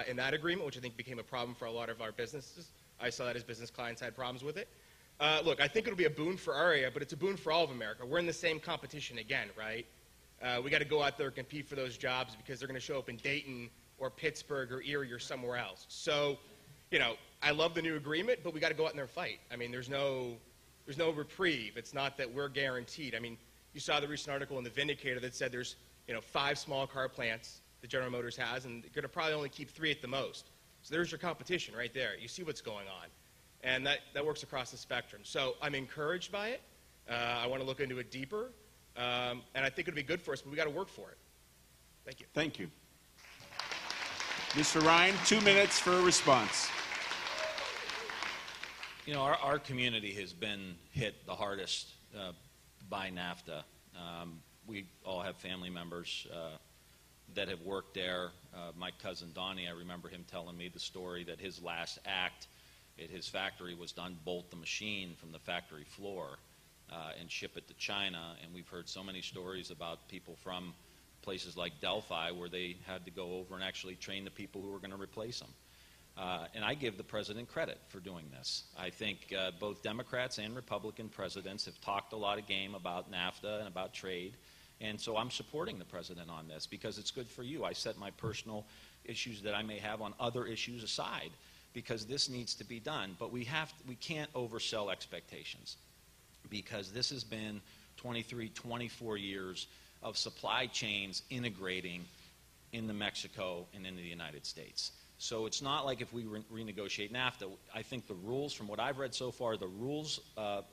in that agreement, which I think became a problem for a lot of our businesses. I saw that as business clients had problems with it. Look, I think it'll be a boon for our area, but it's a boon for all of America. We're in the same competition again, right? We got to go out there and compete for those jobs because they're going to show up in Dayton or Pittsburgh or Erie or somewhere else. So, I love the new agreement, but we got to go out there and fight. I mean, there's no reprieve. It's not that we're guaranteed. I mean, you saw the recent article in the Vindicator that said there's 5 small car plants that General Motors has, and they're going to probably only keep 3 at the most. So there's your competition right there. You see what's going on. And that works across the spectrum. So I'm encouraged by it. I want to look into it deeper. And I think it'll be good for us, but we got to work for it. Thank you. Thank you. Mr. Ryan, 2 minutes for a response. Our community has been hit the hardest by NAFTA. We all have family members that have worked there. My cousin Donnie, I remember him telling me the story that his last act at his factory was to unbolt the machine from the factory floor and ship it to China. And we've heard so many stories about people from places like Delphi where they had to go over and actually train the people who were going to replace them. And I give the president credit for doing this. I think both Democrats and Republican presidents have talked a lot of game about NAFTA and about trade. And so I'm supporting the president on this because it's good for you. I set my personal issues that I may have on other issues aside because this needs to be done. But we can't oversell expectations because this has been 23, 24 years of supply chains integrating into Mexico and into the United States. So it's not like if we renegotiate NAFTA. I think the rules, from what I've read so far, the rules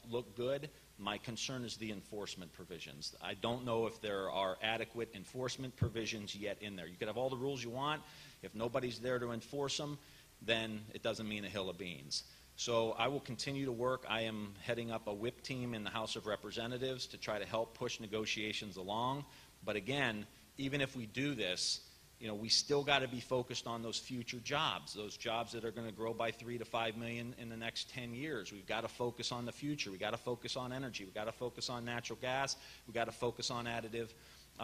look good. My concern is the enforcement provisions. I don't know if there are adequate enforcement provisions yet in there. You could have all the rules you want. If nobody's there to enforce them, then it doesn't mean a hill of beans. So I will continue to work. I am heading up a whip team in the House of Representatives to try to help push negotiations along. But again, even if we do this, we still got to be focused on those future jobs, those jobs that are going to grow by 3 to 5 million in the next 10 years. We've got to focus on the future. We've got to focus on energy. We've got to focus on natural gas. We've got to focus on additive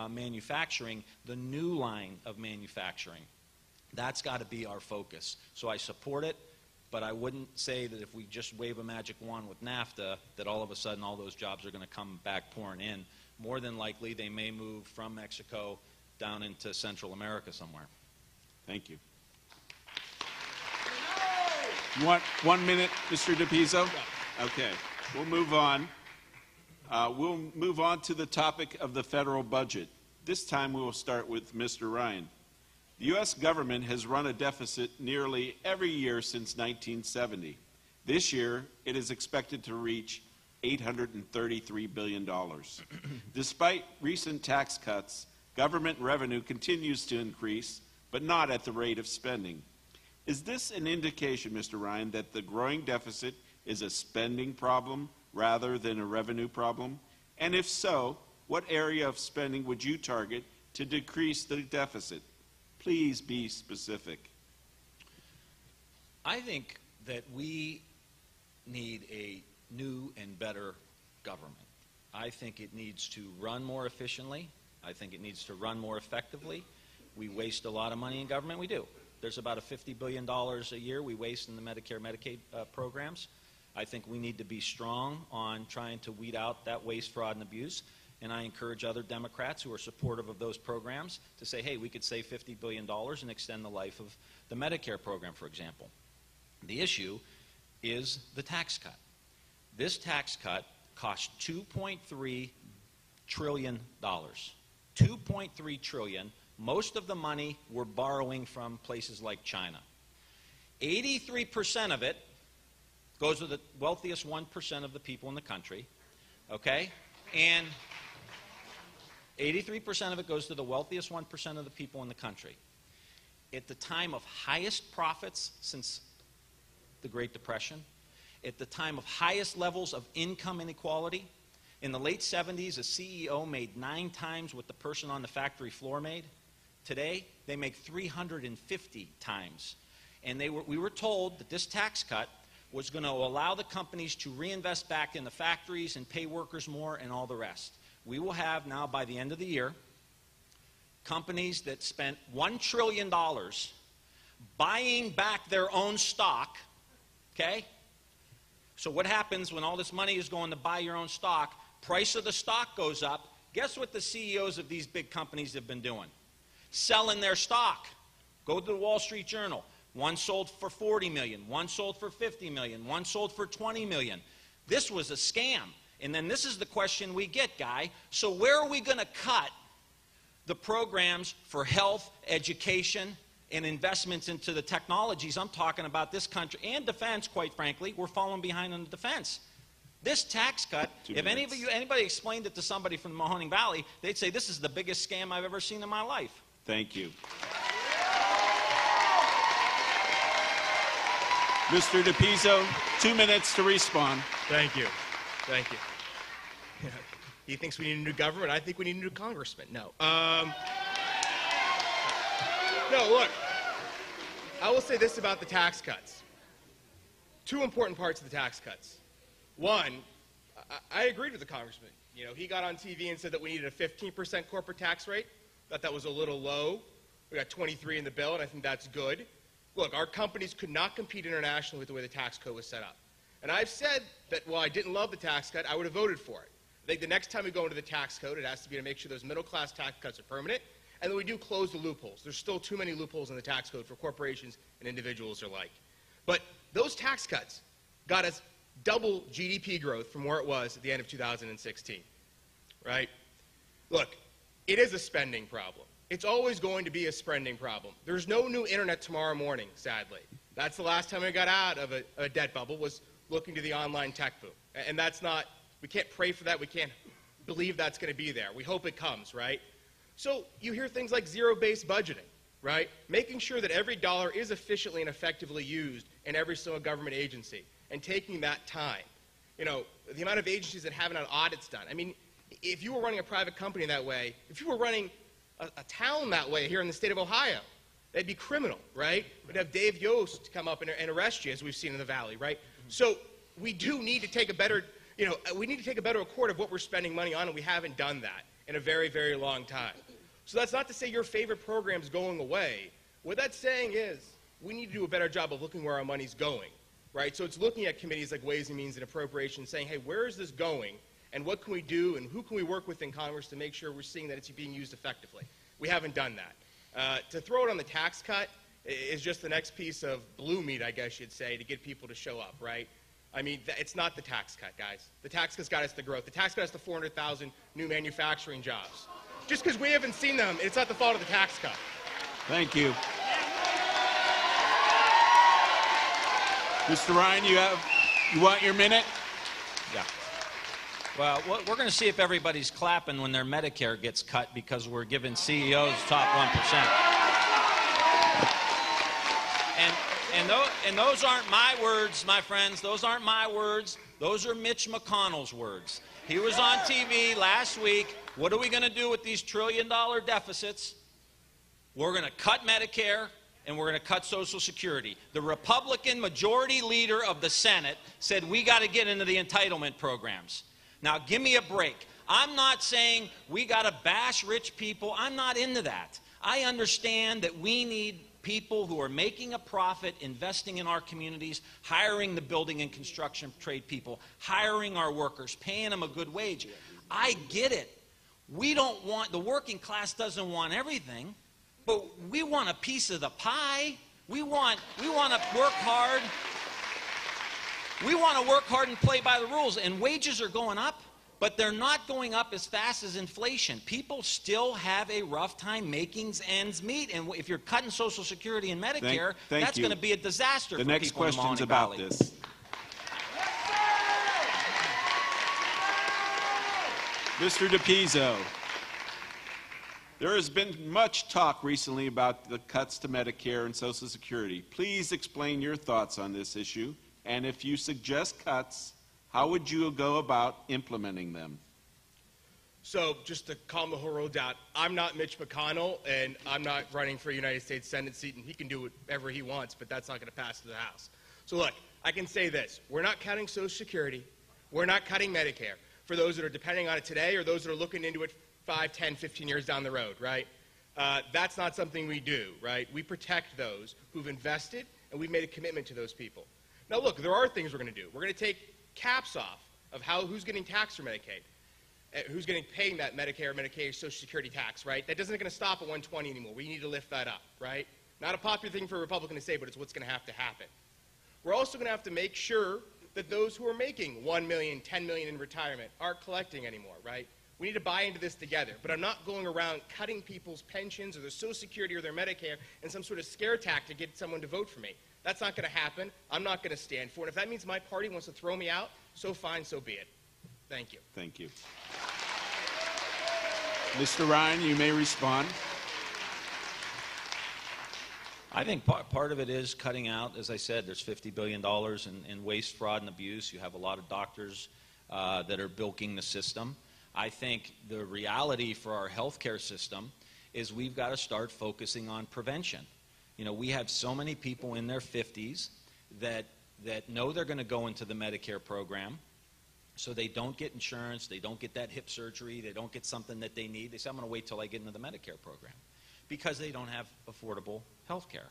manufacturing, the new line of manufacturing. That's got to be our focus. So I support it, but I wouldn't say that if we just wave a magic wand with NAFTA that all of a sudden all those jobs are going to come back pouring in. More than likely, they may move from Mexico down into Central America somewhere. Thank you. You want 1 minute, Mr. DePizzo? Okay, we'll move on. We'll move on to the topic of the federal budget. This time we will start with Mr. Ryan. The U.S. government has run a deficit nearly every year since 1970. This year, it is expected to reach $833 billion. Despite recent tax cuts, government revenue continues to increase, but not at the rate of spending. Is this an indication, Mr. Ryan, that the growing deficit is a spending problem rather than a revenue problem? And if so, what area of spending would you target to decrease the deficit? Please be specific. I think that we need a new and better government. I think it needs to run more efficiently. I think it needs to run more effectively. We waste a lot of money in government. We do. There's about a $50 billion a year we waste in the Medicare, Medicaid programs. I think we need to be strong on trying to weed out that waste, fraud, and abuse. And I encourage other Democrats who are supportive of those programs to say, hey, we could save $50 billion and extend the life of the Medicare program, for example. The issue is the tax cut. This tax cut cost $2.3 trillion. $2.3 trillion. Most of the money we're borrowing from places like China. 83% of it goes to the wealthiest 1% of the people in the country, okay? And 83% of it goes to the wealthiest 1% of the people in the country. At the time of highest profits since the Great Depression, at the time of highest levels of income inequality, in the late 70s, a CEO made 9 times what the person on the factory floor made. Today, they make 350 times. And we were told that this tax cut was going to allow the companies to reinvest back in the factories and pay workers more and all the rest. We will have now, by the end of the year, companies that spent $1 trillion buying back their own stock, okay? So what happens when all this money is going to buy your own stock? Price of the stock goes up. Guess what the CEOs of these big companies have been doing? Selling their stock. Go to the Wall Street Journal. One sold for $40 million. One sold for $50 million. One sold for $20 million. This was a scam. And then this is the question we get, Guy. So where are we going to cut the programs for health, education, and investments into the technologies I'm talking about this country, and defense, quite frankly? We're falling behind on the defense. This tax cut, if anybody explained it to somebody from the Mahoning Valley, they'd say this is the biggest scam I've ever seen in my life. Thank you. Mr. DePizzo, 2 minutes to respond. Thank you. Thank you. He thinks we need a new government. I think we need a new congressman. No. No, look. I will say this about the tax cuts. 2 important parts of the tax cuts. One, I agreed with the congressman. You know, he got on TV and said that we needed a 15% corporate tax rate. Thought that was a little low. We got 23 in the bill, and I think that's good. Look, our companies could not compete internationally with the way the tax code was set up. And I've said that while I didn't love the tax cut, I would have voted for it. I think the next time we go into the tax code, it has to be to make sure those middle-class tax cuts are permanent, and that we do close the loopholes. There's still too many loopholes in the tax code for corporations and individuals alike. But those tax cuts got us double GDP growth from where it was at the end of 2016, right? Look, it is a spending problem. It's always going to be a spending problem. There's no new internet tomorrow morning, sadly. That's the last time I got out of a debt bubble, was looking to the online tech boom. And that's not, we can't pray for that. We can't believe that's going to be there. We hope it comes, right? So you hear things like zero-based budgeting, right? Making sure that every dollar is efficiently and effectively used in every single government agency, and taking that time. You know, the amount of agencies that haven't had audits done. I mean, if you were running a private company that way, if you were running a town that way here in the state of Ohio, that'd be criminal, right? We'd have Dave Yost come up and arrest you, as we've seen in the Valley, right? So we do need to take a better, we need to take a better accord of what we're spending money on, and we haven't done that in a very, very long time. So that's not to say your favorite program's going away. What that's saying is we need to do a better job of looking where our money's going, right? So it's looking at committees like Ways and Means and Appropriations, saying, hey, where is this going? And what can we do, and who can we work with in Congress to make sure we're seeing that it's being used effectively? We haven't done that. To throw it on the tax cut is just the next piece of blue meat, I guess you'd say, to get people to show up, right? I mean, it's not the tax cut, guys. The tax cut's got us the growth. The tax cut us the 400,000 new manufacturing jobs. Just because we haven't seen them, it's not the fault of the tax cut. Thank you. Mr. Ryan, you want your minute? Yeah. Well, we're going to see if everybody's clapping when their Medicare gets cut because we're giving CEOs top 1%. And those aren't my words, my friends. Those aren't my words. Those are Mitch McConnell's words. He was on TV last week. What are we going to do with these trillion-dollar deficits? We're going to cut Medicare, and we're going to cut Social Security. The Republican majority leader of the Senate said we got to get into the entitlement programs. Now, give me a break. I'm not saying we got to bash rich people. I'm not into that. I understand that we need people who are making a profit, investing in our communities, hiring the building and construction trade people, hiring our workers, paying them a good wage. I get it. We don't want, the working class doesn't want everything, but we want a piece of the pie. We want to work hard. We want to work hard and play by the rules. And wages are going up, but they're not going up as fast as inflation. People still have a rough time making ends meet. And if you're cutting Social Security and Medicare, that's going to be a disaster for people in the Mahoney Valley. The next question's about this. Mr. DePizzo, there has been much talk recently about the cuts to Medicare and Social Security. Please explain your thoughts on this issue, and if you suggest cuts, how would you go about implementing them? So just to calm the whole world down, I'm not Mitch McConnell, and I'm not running for a United States Senate seat, and he can do whatever he wants, but that's not going to pass to the House. So look, I can say this. We're not cutting Social Security. We're not cutting Medicare for those that are depending on it today or those that are looking into it 5, 10, 15 years down the road, right? That's not something we do, right? We protect those who've invested, and we've made a commitment to those people. Now, look, there are things we're going to do. We're going to take caps off of who's getting taxed for Medicaid, who's getting paying that Medicare, Medicaid, Social Security tax, right? That isn't going to stop at 120 anymore. We need to lift that up, right? Not a popular thing for a Republican to say, but it's what's going to happen. We're also going to have to make sure that those who are making $1 million, $10 million in retirement aren't collecting anymore, right? We need to buy into this together. But I'm not going around cutting people's pensions or their Social Security or their Medicare in some sort of scare tactic to get someone to vote for me. That's not going to happen. I'm not going to stand for it. If that means my party wants to throw me out, so fine, so be it. Thank you. Thank you. Mr. Ryan, you may respond. I think part of it is cutting out, as I said, there's $50 billion in waste, fraud, and abuse. You have a lot of doctors that are bilking the system. I think the reality for our healthcare system is we've got to start focusing on prevention. You know, we have so many people in their 50s that know they're going to go into the Medicare program, so they don't get insurance, they don't get that hip surgery, they don't get something that they need. They say, I'm going to wait till I get into the Medicare program, because they don't have affordable health care.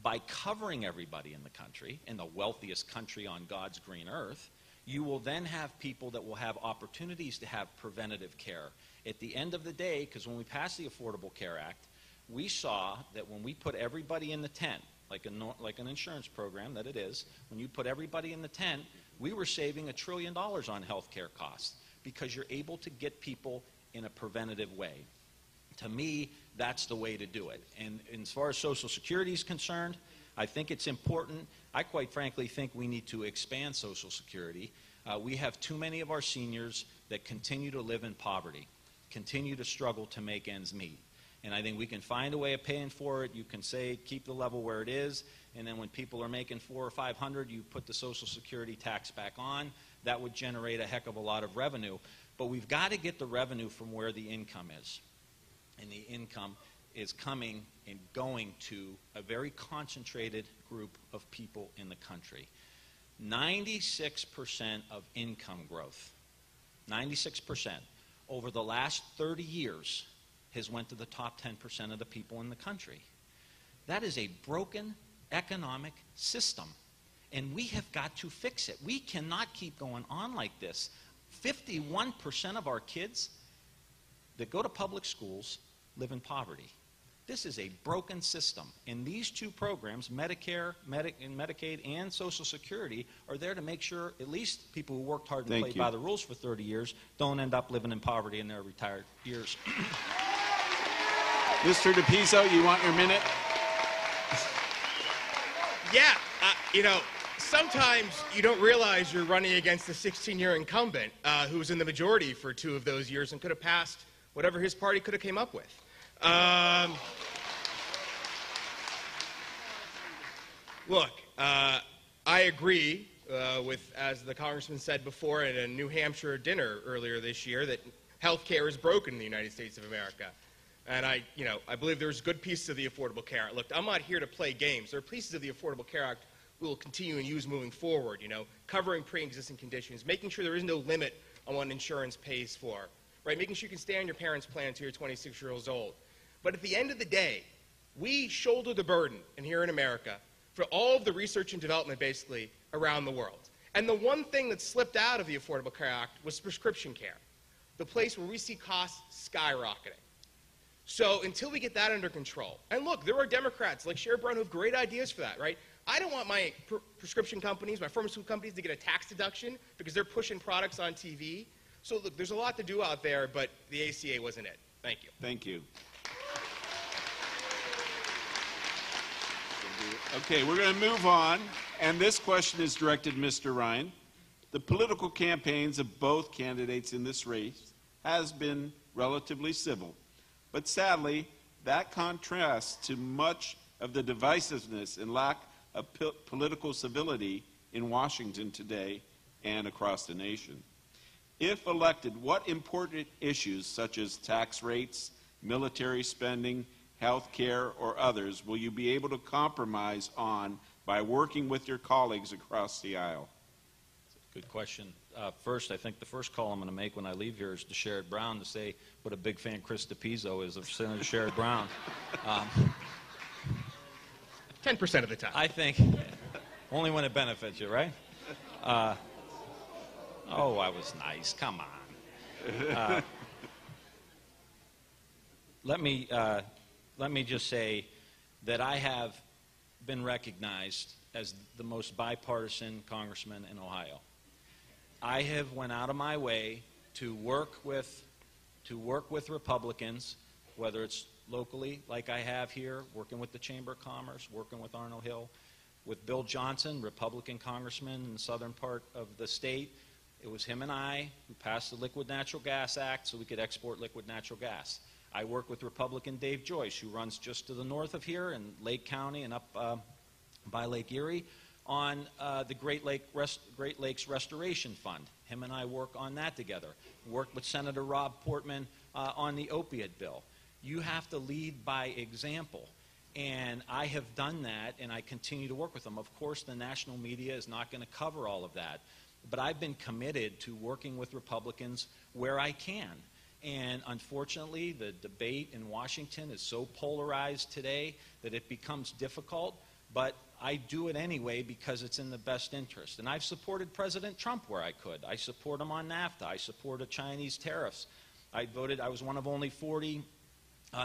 By covering everybody in the country, in the wealthiest country on God's green earth, you will then have people that will have opportunities to have preventative care. At the end of the day, because when we passed the Affordable Care Act, we saw that when we put everybody in the tent, like an insurance program that it is, when you put everybody in the tent, we were saving $1 trillion on health care costs, because you're able to get people in a preventative way. To me, that's the way to do it. And as far as Social Security is concerned, I think it's important. I quite frankly think we need to expand Social Security. We have too many of our seniors that continue to live in poverty, continue to struggle to make ends meet. And I think we can find a way of paying for it. You can say, keep the level where it is, and then when people are making $400 or $500, you put the Social Security tax back on. That would generate a heck of a lot of revenue. But we've got to get the revenue from where the income is. And the income is coming and going to a very concentrated group of people in the country. 96% of income growth, 96% over the last 30 years has went to the top 10% of the people in the country. That is a broken economic system, and we have got to fix it. We cannot keep going on like this. 51% of our kids that go to public schools live in poverty. This is a broken system. And these two programs, Medicare, Medicaid, and Social Security, are there to make sure at least people who worked hard and played by the rules for 30 years don't end up living in poverty in their retired years. Mr. DePizzo, you want your minute? Yeah, you know, sometimes you don't realize you're running against a 16-year incumbent who was in the majority for 2 of those years and could have passed whatever his party could have came up with. Look, I agree with, as the congressman said before at a New Hampshire dinner earlier this year, that health care is broken in the United States of America. And I believe there's good pieces of the Affordable Care Act. Look, I'm not here to play games. There are pieces of the Affordable Care Act we will continue and use moving forward, covering pre-existing conditions, making sure there is no limit on what insurance pays for, right? Making sure you can stay on your parents' plan until you're 26 years old. But at the end of the day, we shoulder the burden here in America for all of the research and development, basically, around the world. And the one thing that slipped out of the Affordable Care Act was prescription care, the place where we see costs skyrocketing. So until we get that under control, and look, there are Democrats like Sherrod Brown who have great ideas for that, right? I don't want my prescription companies, my pharmaceutical companies, to get a tax deduction because they're pushing products on TV. So look, there's a lot to do out there, but the ACA wasn't it. Thank you. Thank you. Okay, we're going to move on, and this question is directed to Mr. Ryan. The political campaigns of both candidates in this race has been relatively civil, but sadly, that contrasts to much of the divisiveness and lack of political civility in Washington today and across the nation. If elected, what important issues such as tax rates, military spending, health care, or others will you be able to compromise on by working with your colleagues across the aisle? Good question. First, I think the first call I'm going to make when I leave here is to Sherrod Brown to say what a big fan Chris DePizzo is of Senator Sherrod Brown. 10% of the time. I think only when it benefits you, right? Oh, I was nice. Come on. Let me just say that I have been recognized as the most bipartisan congressman in Ohio. I have went out of my way to work with Republicans, whether it's locally, like I have here, working with the Chamber of Commerce, working with Arno Hill, with Bill Johnson, Republican congressman in the southern part of the state. It was him and I who passed the Liquid Natural Gas Act so we could export liquid natural gas. I work with Republican Dave Joyce, who runs just to the north of here in Lake County and up by Lake Erie, on the Great Lakes Restoration Fund. Him and I work on that together. Worked with Senator Rob Portman on the opioid bill. You have to lead by example. And I have done that, and I continue to work with them. Of course, the national media is not going to cover all of that. But I've been committed to working with Republicans where I can. And unfortunately, the debate in Washington is so polarized today that it becomes difficult. But I do it anyway because it's in the best interest. And I've supported President Trump where I could. I support him on NAFTA. I supported Chinese tariffs. I was one of only 40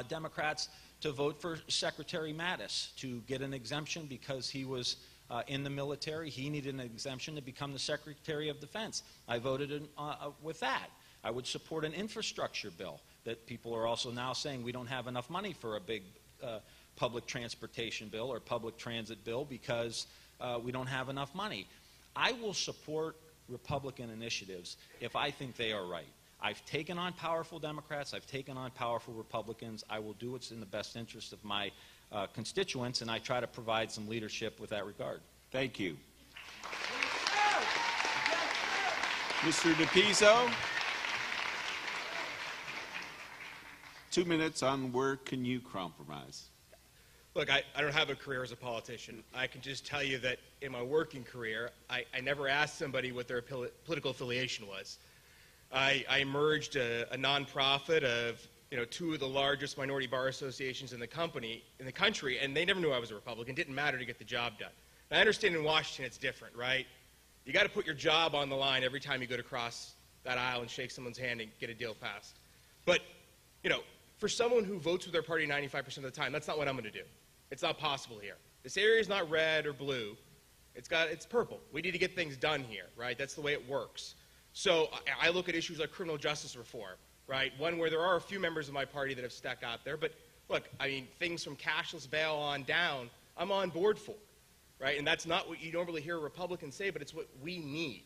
Democrats to vote for Secretary Mattis to get an exemption because he was in the military. He needed an exemption to become the Secretary of Defense. I voted with that. I would support an infrastructure bill that people are also now saying we don't have enough money for a big public transportation bill or public transit bill because we don't have enough money. I will support Republican initiatives if I think they are right. I've taken on powerful Democrats. I've taken on powerful Republicans. I will do what's in the best interest of my constituents, and I try to provide some leadership with that regard. Thank you. Mr. DePizzo, 2 minutes on where can you compromise? Look, I don't have a career as a politician. I can just tell you that in my working career, I never asked somebody what their political affiliation was. I merged a nonprofit of two of the largest minority bar associations in the country, and they never knew I was a Republican. It didn't matter to get the job done. And I understand in Washington it's different, right? You got to put your job on the line every time you go to cross that aisle and shake someone's hand and get a deal passed. But, for someone who votes with their party 95% of the time, that's not what I'm going to do. It's not possible here. This area is not red or blue. It's purple. We need to get things done here, right? That's the way it works. So I look at issues like criminal justice reform, right? One where there are a few members of my party that have stuck out there. But look, things from cashless bail on down, I'm on board for, right? And that's not what you normally hear Republicans say, but it's what we need,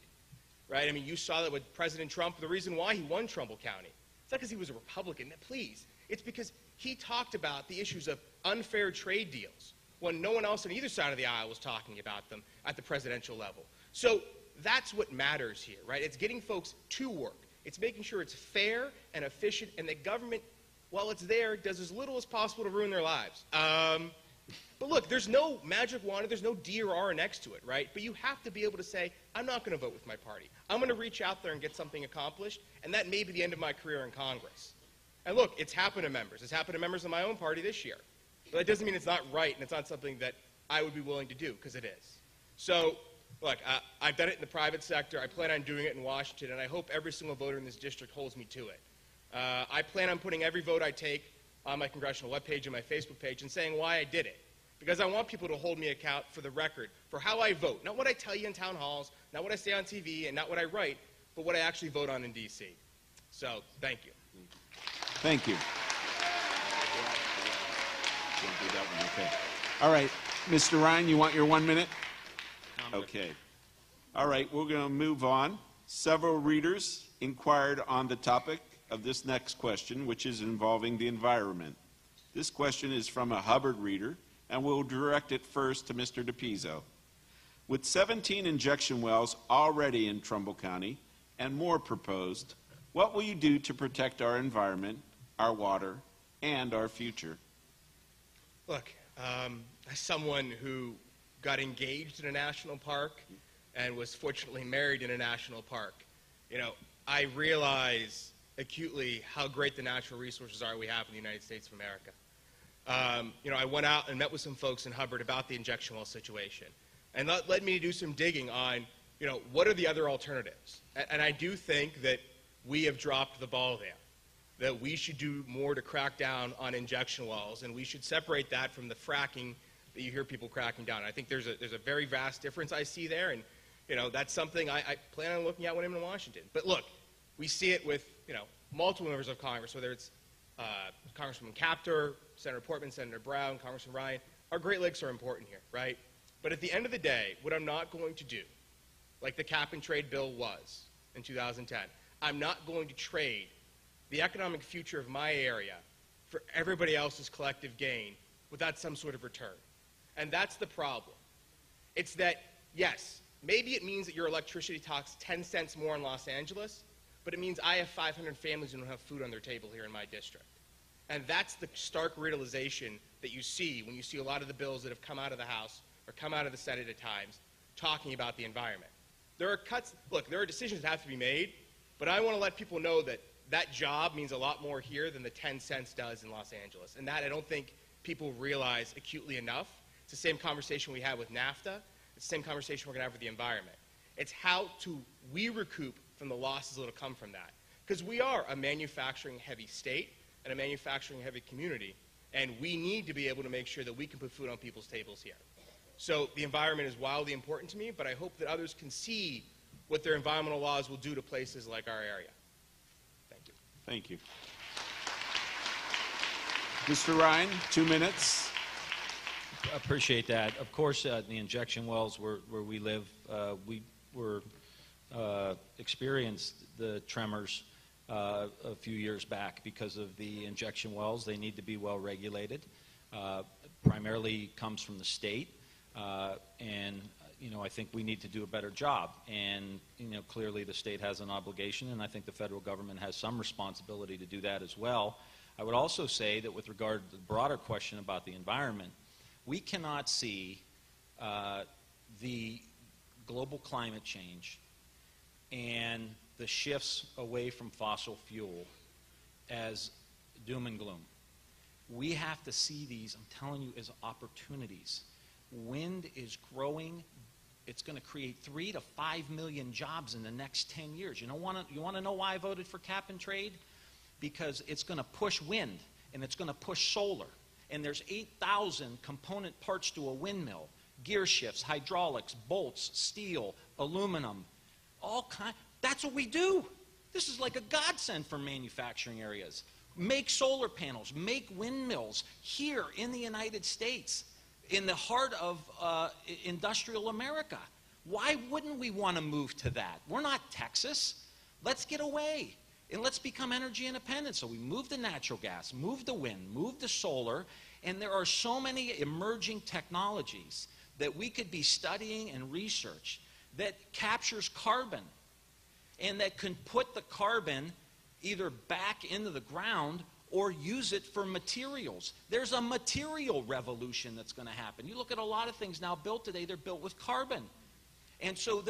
right? You saw that with President Trump. The reason why he won Trumbull County, it's not because he was a Republican. Please. It's because he talked about the issues of unfair trade deals when no one else on either side of the aisle was talking about them at the presidential level. So that's what matters here, right? It's getting folks to work. It's making sure it's fair and efficient and that government while it's there, does as little as possible to ruin their lives. But look, there's no magic wand, there's no D or R next to it, right? But you have to be able to say, I'm not going to vote with my party. I'm going to reach out there and get something accomplished, and that may be the end of my career in Congress. And look, it's happened to members. It's happened to members of my own party this year. But that doesn't mean it's not right, and it's not something that I would be willing to do, because it is. So, look, I've done it in the private sector. I plan on doing it in Washington, and I hope every single voter in this district holds me to it. I plan on putting every vote I take on my congressional webpage and my Facebook page and saying why I did it. Because I want people to hold me account for the record, for how I vote. Not what I tell you in town halls, not what I say on TV, and not what I write, but what I actually vote on in D.C. So, thank you. Thank you. Okay. All right. Mr. Ryan, you want your 1 minute? Okay. All right, we're going to move on. Several readers inquired on the topic of this next question, which is involving the environment. This question is from a Hubbard reader, and we'll direct it first to Mr. DePizzo. With 17 injection wells already in Trumbull County and more proposed, what will you do to protect our environment, our water, and our future? Look, as someone who got engaged in a national park and was fortunately married in a national park, I realize acutely how great the natural resources are we have in the United States of America. I went out and met with some folks in Hubbard about the injection well situation. And that led me to do some digging on, what are the other alternatives? And I do think that we have dropped the ball there, that we should do more to crack down on injection wells, and we should separate that from the fracking that you hear people cracking down. I think there's a very vast difference I see there, and, that's something I plan on looking at when I'm in Washington. But look, we see it with, multiple members of Congress, whether it's Congresswoman Capter, Senator Portman, Senator Brown, Congressman Ryan. Our Great Lakes are important here, right? But at the end of the day, what I'm not going to do, like the cap and trade bill was in 2010, I'm not going to trade the economic future of my area for everybody else's collective gain without some sort of return. And that's the problem. It's that, yes, maybe it means that your electricity costs 10 cents more in Los Angeles, but it means I have 500 families who don't have food on their table here in my district. And that's the stark realization that you see when you see a lot of the bills that have come out of the House or come out of the Senate at times talking about the environment. There are cuts, look, there are decisions that have to be made, but I want to let people know that that job means a lot more here than the 10 cents does in Los Angeles. And that I don't think people realize acutely enough. It's the same conversation we had with NAFTA. It's the same conversation we're going to have with the environment. It's how we recoup from the losses that will come from that. Because we are a manufacturing-heavy state and a manufacturing-heavy community, and we need to be able to make sure that we can put food on people's tables here. So the environment is wildly important to me, but I hope that others can see what their environmental laws will do to places like our area. Thank you. Thank you. Mr. Ryan, 2 minutes. Appreciate that. Of course, the injection wells where we live, we were experienced the tremors a few years back because of the injection wells. They need to be well regulated. Primarily comes from the state, and I think we need to do a better job. And clearly the state has an obligation, and I think the federal government has some responsibility to do that as well. I would also say that with regard to the broader question about the environment, we cannot see the global climate change and the shifts away from fossil fuel as doom and gloom. We have to see these, I'm telling you, as opportunities. Wind is growing. It's going to create 3 to 5 million jobs in the next 10 years. You want to know why I voted for cap and trade? Because it's going to push wind, and it's going to push solar. And there's 8,000 component parts to a windmill: gear shifts, hydraulics, bolts, steel, aluminum, all kinds. That's what we do. This is like a godsend for manufacturing areas. Make solar panels, make windmills here in the United States, in the heart of industrial America. Why wouldn't we want to move to that? We're not Texas. Let's get away. And let's become energy independent. So we move the natural gas, move the wind, move the solar, and there are so many emerging technologies that we could be studying and research that captures carbon and that can put the carbon either back into the ground or use it for materials. There's a material revolution that's going to happen. You look at a lot of things now built today, they're built with carbon. And so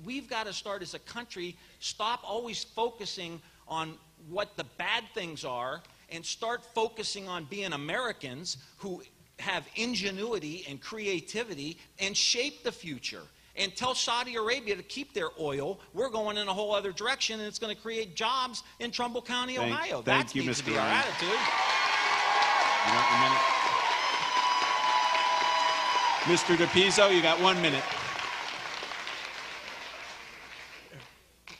we've got to start as a country, stop always focusing on what the bad things are and start focusing on being Americans who have ingenuity and creativity and shape the future. And tell Saudi Arabia to keep their oil. We're going in a whole other direction, and it's going to create jobs in Trumble County, Ohio. Thank you, needs to Mr. be our Ryan. attitude. You want a minute? Mr. DePizzo, you got 1 minute.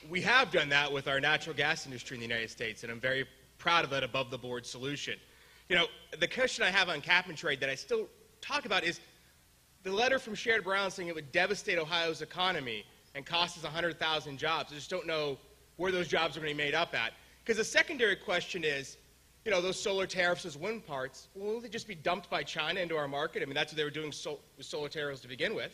We have done that with our natural gas industry in the United States, and I'm very proud of that above-the-board solution. You know, the question I have on cap and trade that I still talk about is the letter from Sherrod Brown saying it would devastate Ohio's economy and cost us 100,000 jobs. I just don't know where those jobs are going to be made up at. Because the secondary question is, you know, those solar tariffs as wind parts, will they just be dumped by China into our market? I mean, that's what they were doing with solar tariffs to begin with.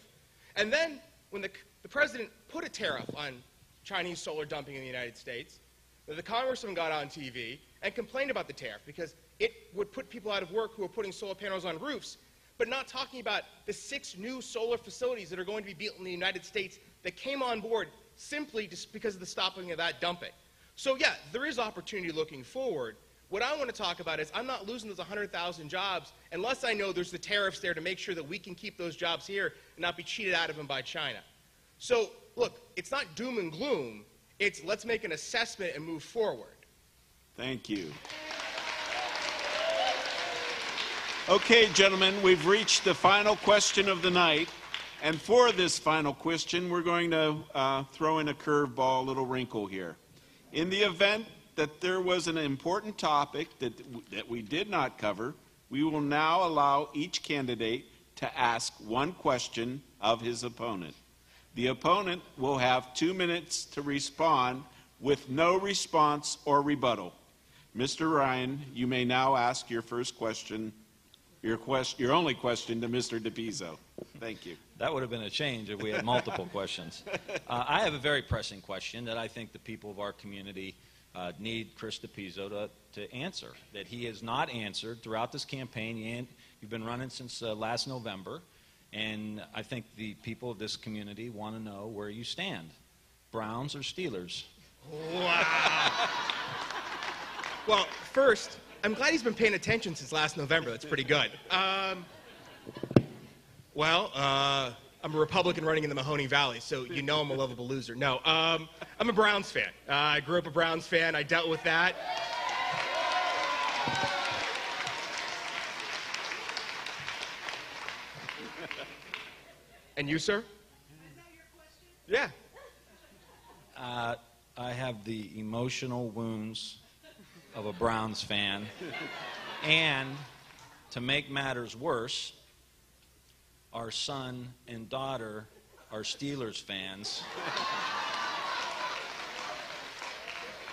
And then when the president put a tariff on Chinese solar dumping in the United States, the congressman got on TV and complained about the tariff because it would put people out of work who were putting solar panels on roofs, but not talking about the 6 new solar facilities that are going to be built in the United States that came on board simply just because of the stopping of that dumping. So yeah, there is opportunity looking forward. What I want to talk about is I'm not losing those 100,000 jobs unless I know there's the tariffs there to make sure that we can keep those jobs here and not be cheated out of them by China. So look, it's not doom and gloom. It's let's make an assessment and move forward. Thank you. Okay, gentlemen, we've reached the final question of the night. And for this final question, we're going to throw in a curveball, a little wrinkle here. In the event that there was an important topic that we did not cover, we will now allow each candidate to ask one question of his opponent. The opponent will have 2 minutes to respond with no response or rebuttal. Mr. Ryan, you may now ask your first question, your only question to Mr. DePizzo. Thank you. That would have been a change if we had multiple questions. I have a very pressing question that I think the people of our community need Chris DePizzo to answer, that he has not answered throughout this campaign. You've been running since last November, and I think the people of this community want to know where you stand, Browns or Steelers? Wow. Well, first, I'm glad he's been paying attention since last November. That's pretty good. I'm a Republican running in the Mahoning Valley, so you know I'm a lovable loser. No, I'm a Browns fan. I grew up a Browns fan. I dealt with that. And you, sir? Is that your question? Yeah. I have the emotional wounds of a Browns fan. And to make matters worse, our son and daughter are Steelers fans.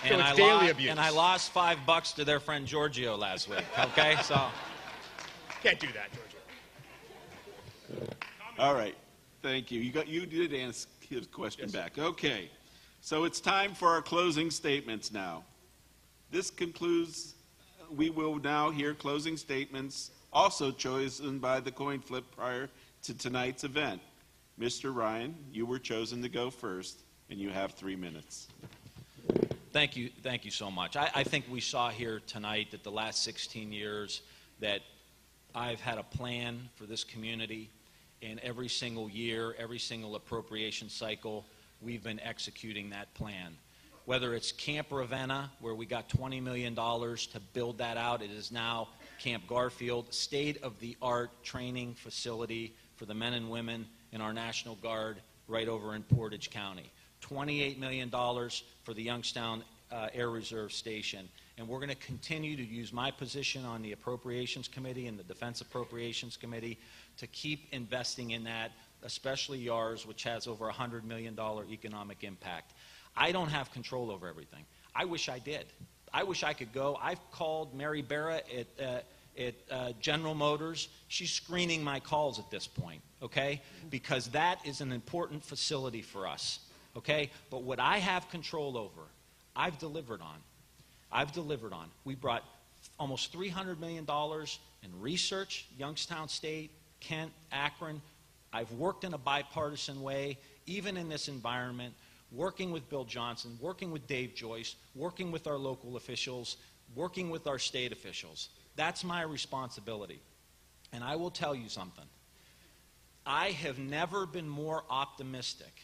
So and it's daily abuse. And I lost $5 to their friend Giorgio last week. Okay, so can't do that, Giorgio. All right, thank you. You did ask his question back. Okay, so it's time for our closing statements now. This concludes. We will now hear closing statements, also chosen by the coin flip prior to tonight's event. Mr. Ryan, you were chosen to go first, and you have 3 minutes. Thank you so much. I think we saw here tonight that the last 16 years that I've had a plan for this community, and every single year, every single appropriation cycle, we've been executing that plan. Whether it's Camp Ravenna, where we got $20 million to build that out, it is now Camp Garfield, state-of-the-art training facility for the men and women in our National Guard right over in Portage County. $28 million for the Youngstown Air Reserve Station. And we're going to continue to use my position on the Appropriations Committee and the Defense Appropriations Committee to keep investing in that, especially yours, which has over $100 million economic impact. I don't have control over everything. I wish I did. I wish I could go. I've called Mary Barra at General Motors. She's screening my calls at this point, okay? Because that is an important facility for us, okay? But what I have control over, I've delivered on. We brought almost $300 million in research, Youngstown State, Kent, Akron. I've worked in a bipartisan way, even in this environment, working with Bill Johnson, working with Dave Joyce, working with our local officials, working with our state officials. That's my responsibility. And I will tell you something. I have never been more optimistic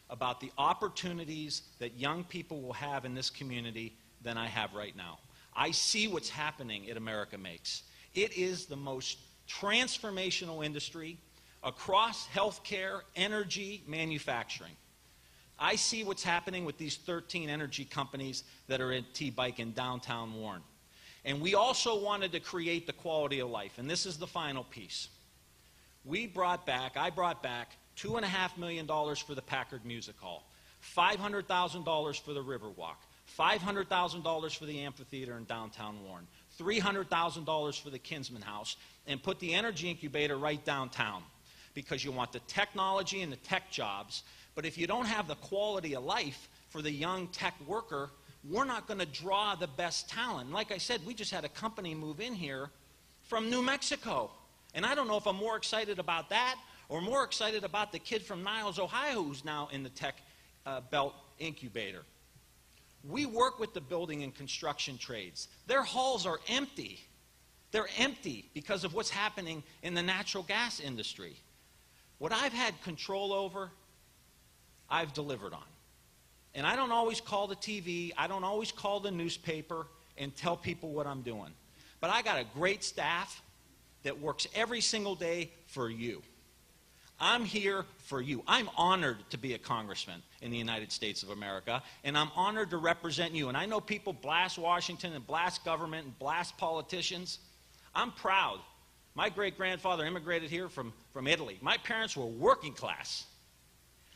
about the opportunities that young people will have in this community than I have right now. I see what's happening at America Makes. It is the most transformational industry across healthcare, energy, manufacturing. I see what's happening with these 13 energy companies that are at T-Bike in downtown Warren. And we also wanted to create the quality of life, and this is the final piece. I brought back $2.5 million for the Packard Music Hall, $500,000 for the Riverwalk, $500,000 for the amphitheater in downtown Warren, $300,000 for the Kinsman House, and put the energy incubator right downtown, because you want the technology and the tech jobs. But if you don't have the quality of life for the young tech worker, we're not going to draw the best talent. And like I said, we just had a company move in here from New Mexico. And I don't know if I'm more excited about that or more excited about the kid from Niles, Ohio, who's now in the tech belt incubator. We work with the building and construction trades. Their halls are empty. They're empty because of what's happening in the natural gas industry. What I've had control over, I've delivered on. And I don't always call the TV, I don't always call the newspaper and tell people what I'm doing. But I got a great staff that works every single day for you. I'm here for you. I'm honored to be a congressman in the United States of America, and I'm honored to represent you. And I know people blast Washington and blast government and blast politicians. I'm proud. My great-grandfather immigrated here from Italy. My parents were working class.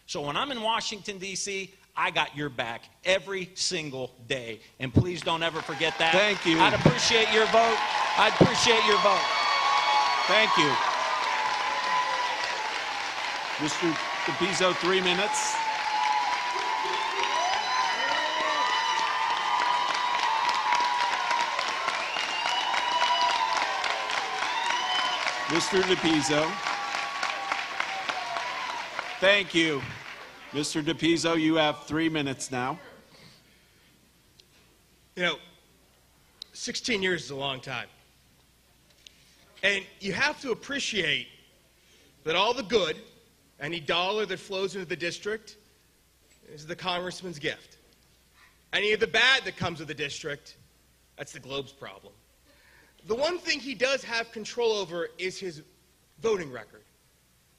So when I'm in Washington, D.C., I got your back every single day. And please don't ever forget that. Thank you. I'd appreciate your vote. I'd appreciate your vote. Thank you. Mr. DePizzo, 3 minutes. Mr. DePizzo. Thank you. Mr. DePizzo, you have 3 minutes now. You know, 16 years is a long time. And you have to appreciate that all the good, any dollar that flows into the district, is the congressman's gift. Any of the bad that comes with the district, that's the Globe's problem. The one thing he does have control over is his voting record.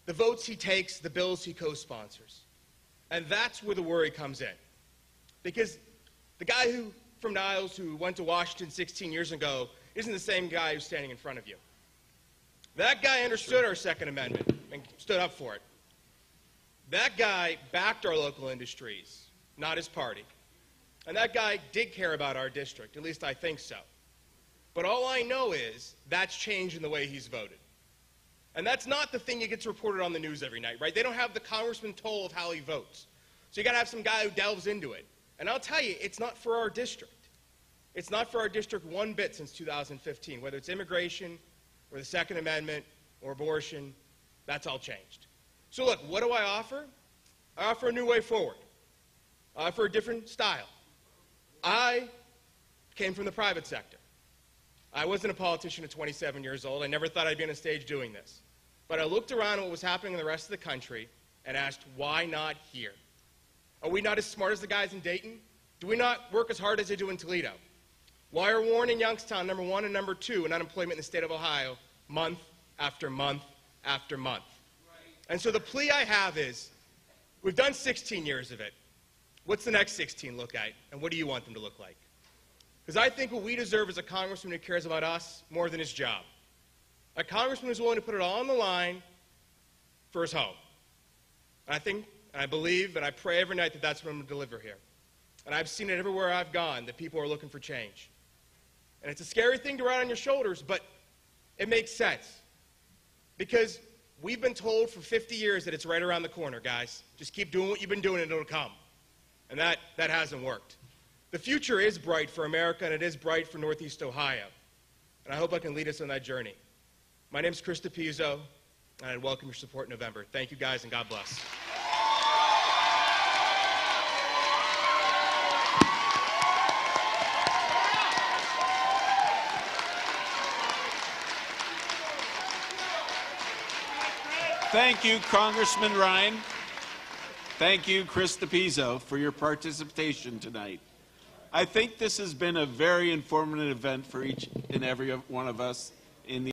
The votes he takes, the bills he co-sponsors. And that's where the worry comes in. Because the guy from Niles who went to Washington 16 years ago isn't the same guy who's standing in front of you. That guy understood our Second Amendment and stood up for it. That guy backed our local industries, not his party. And that guy did care about our district, at least I think so. But all I know is that's changed in the way he's voted. And that's not the thing that gets reported on the news every night, right? They don't have the congressman toll of how he votes. So you got to have some guy who delves into it. And I'll tell you, it's not for our district. It's not for our district one bit since 2015, whether it's immigration or the Second Amendment or abortion, that's all changed. So look, what do I offer? I offer a new way forward. I offer a different style. I came from the private sector. I wasn't a politician at 27 years old. I never thought I'd be on a stage doing this. But I looked around at what was happening in the rest of the country and asked, why not here? Are we not as smart as the guys in Dayton? Do we not work as hard as they do in Toledo? Why are Warren and Youngstown number 1 and number 2 in unemployment in the state of Ohio month after month after month? And so the plea I have is, we've done 16 years of it. What's the next 16 look like, and what do you want them to look like? Because I think what we deserve is a congressman who cares about us more than his job. A congressman who's willing to put it all on the line for his home. And I think, and I believe, and I pray every night that that's what I'm going to deliver here. And I've seen it everywhere I've gone, that people are looking for change. And it's a scary thing to ride on your shoulders, but it makes sense. Because we've been told for 50 years that it's right around the corner, guys. Just keep doing what you've been doing and it'll come. And that hasn't worked. The future is bright for America, and it is bright for Northeast Ohio. and I hope I can lead us on that journey. My name is Chris DePizzo, and I welcome your support in November. Thank you, guys, and God bless. Thank you, Congressman Ryan. Thank you, Chris DePizzo, for your participation tonight. I think this has been a very informative event for each and every one of us in the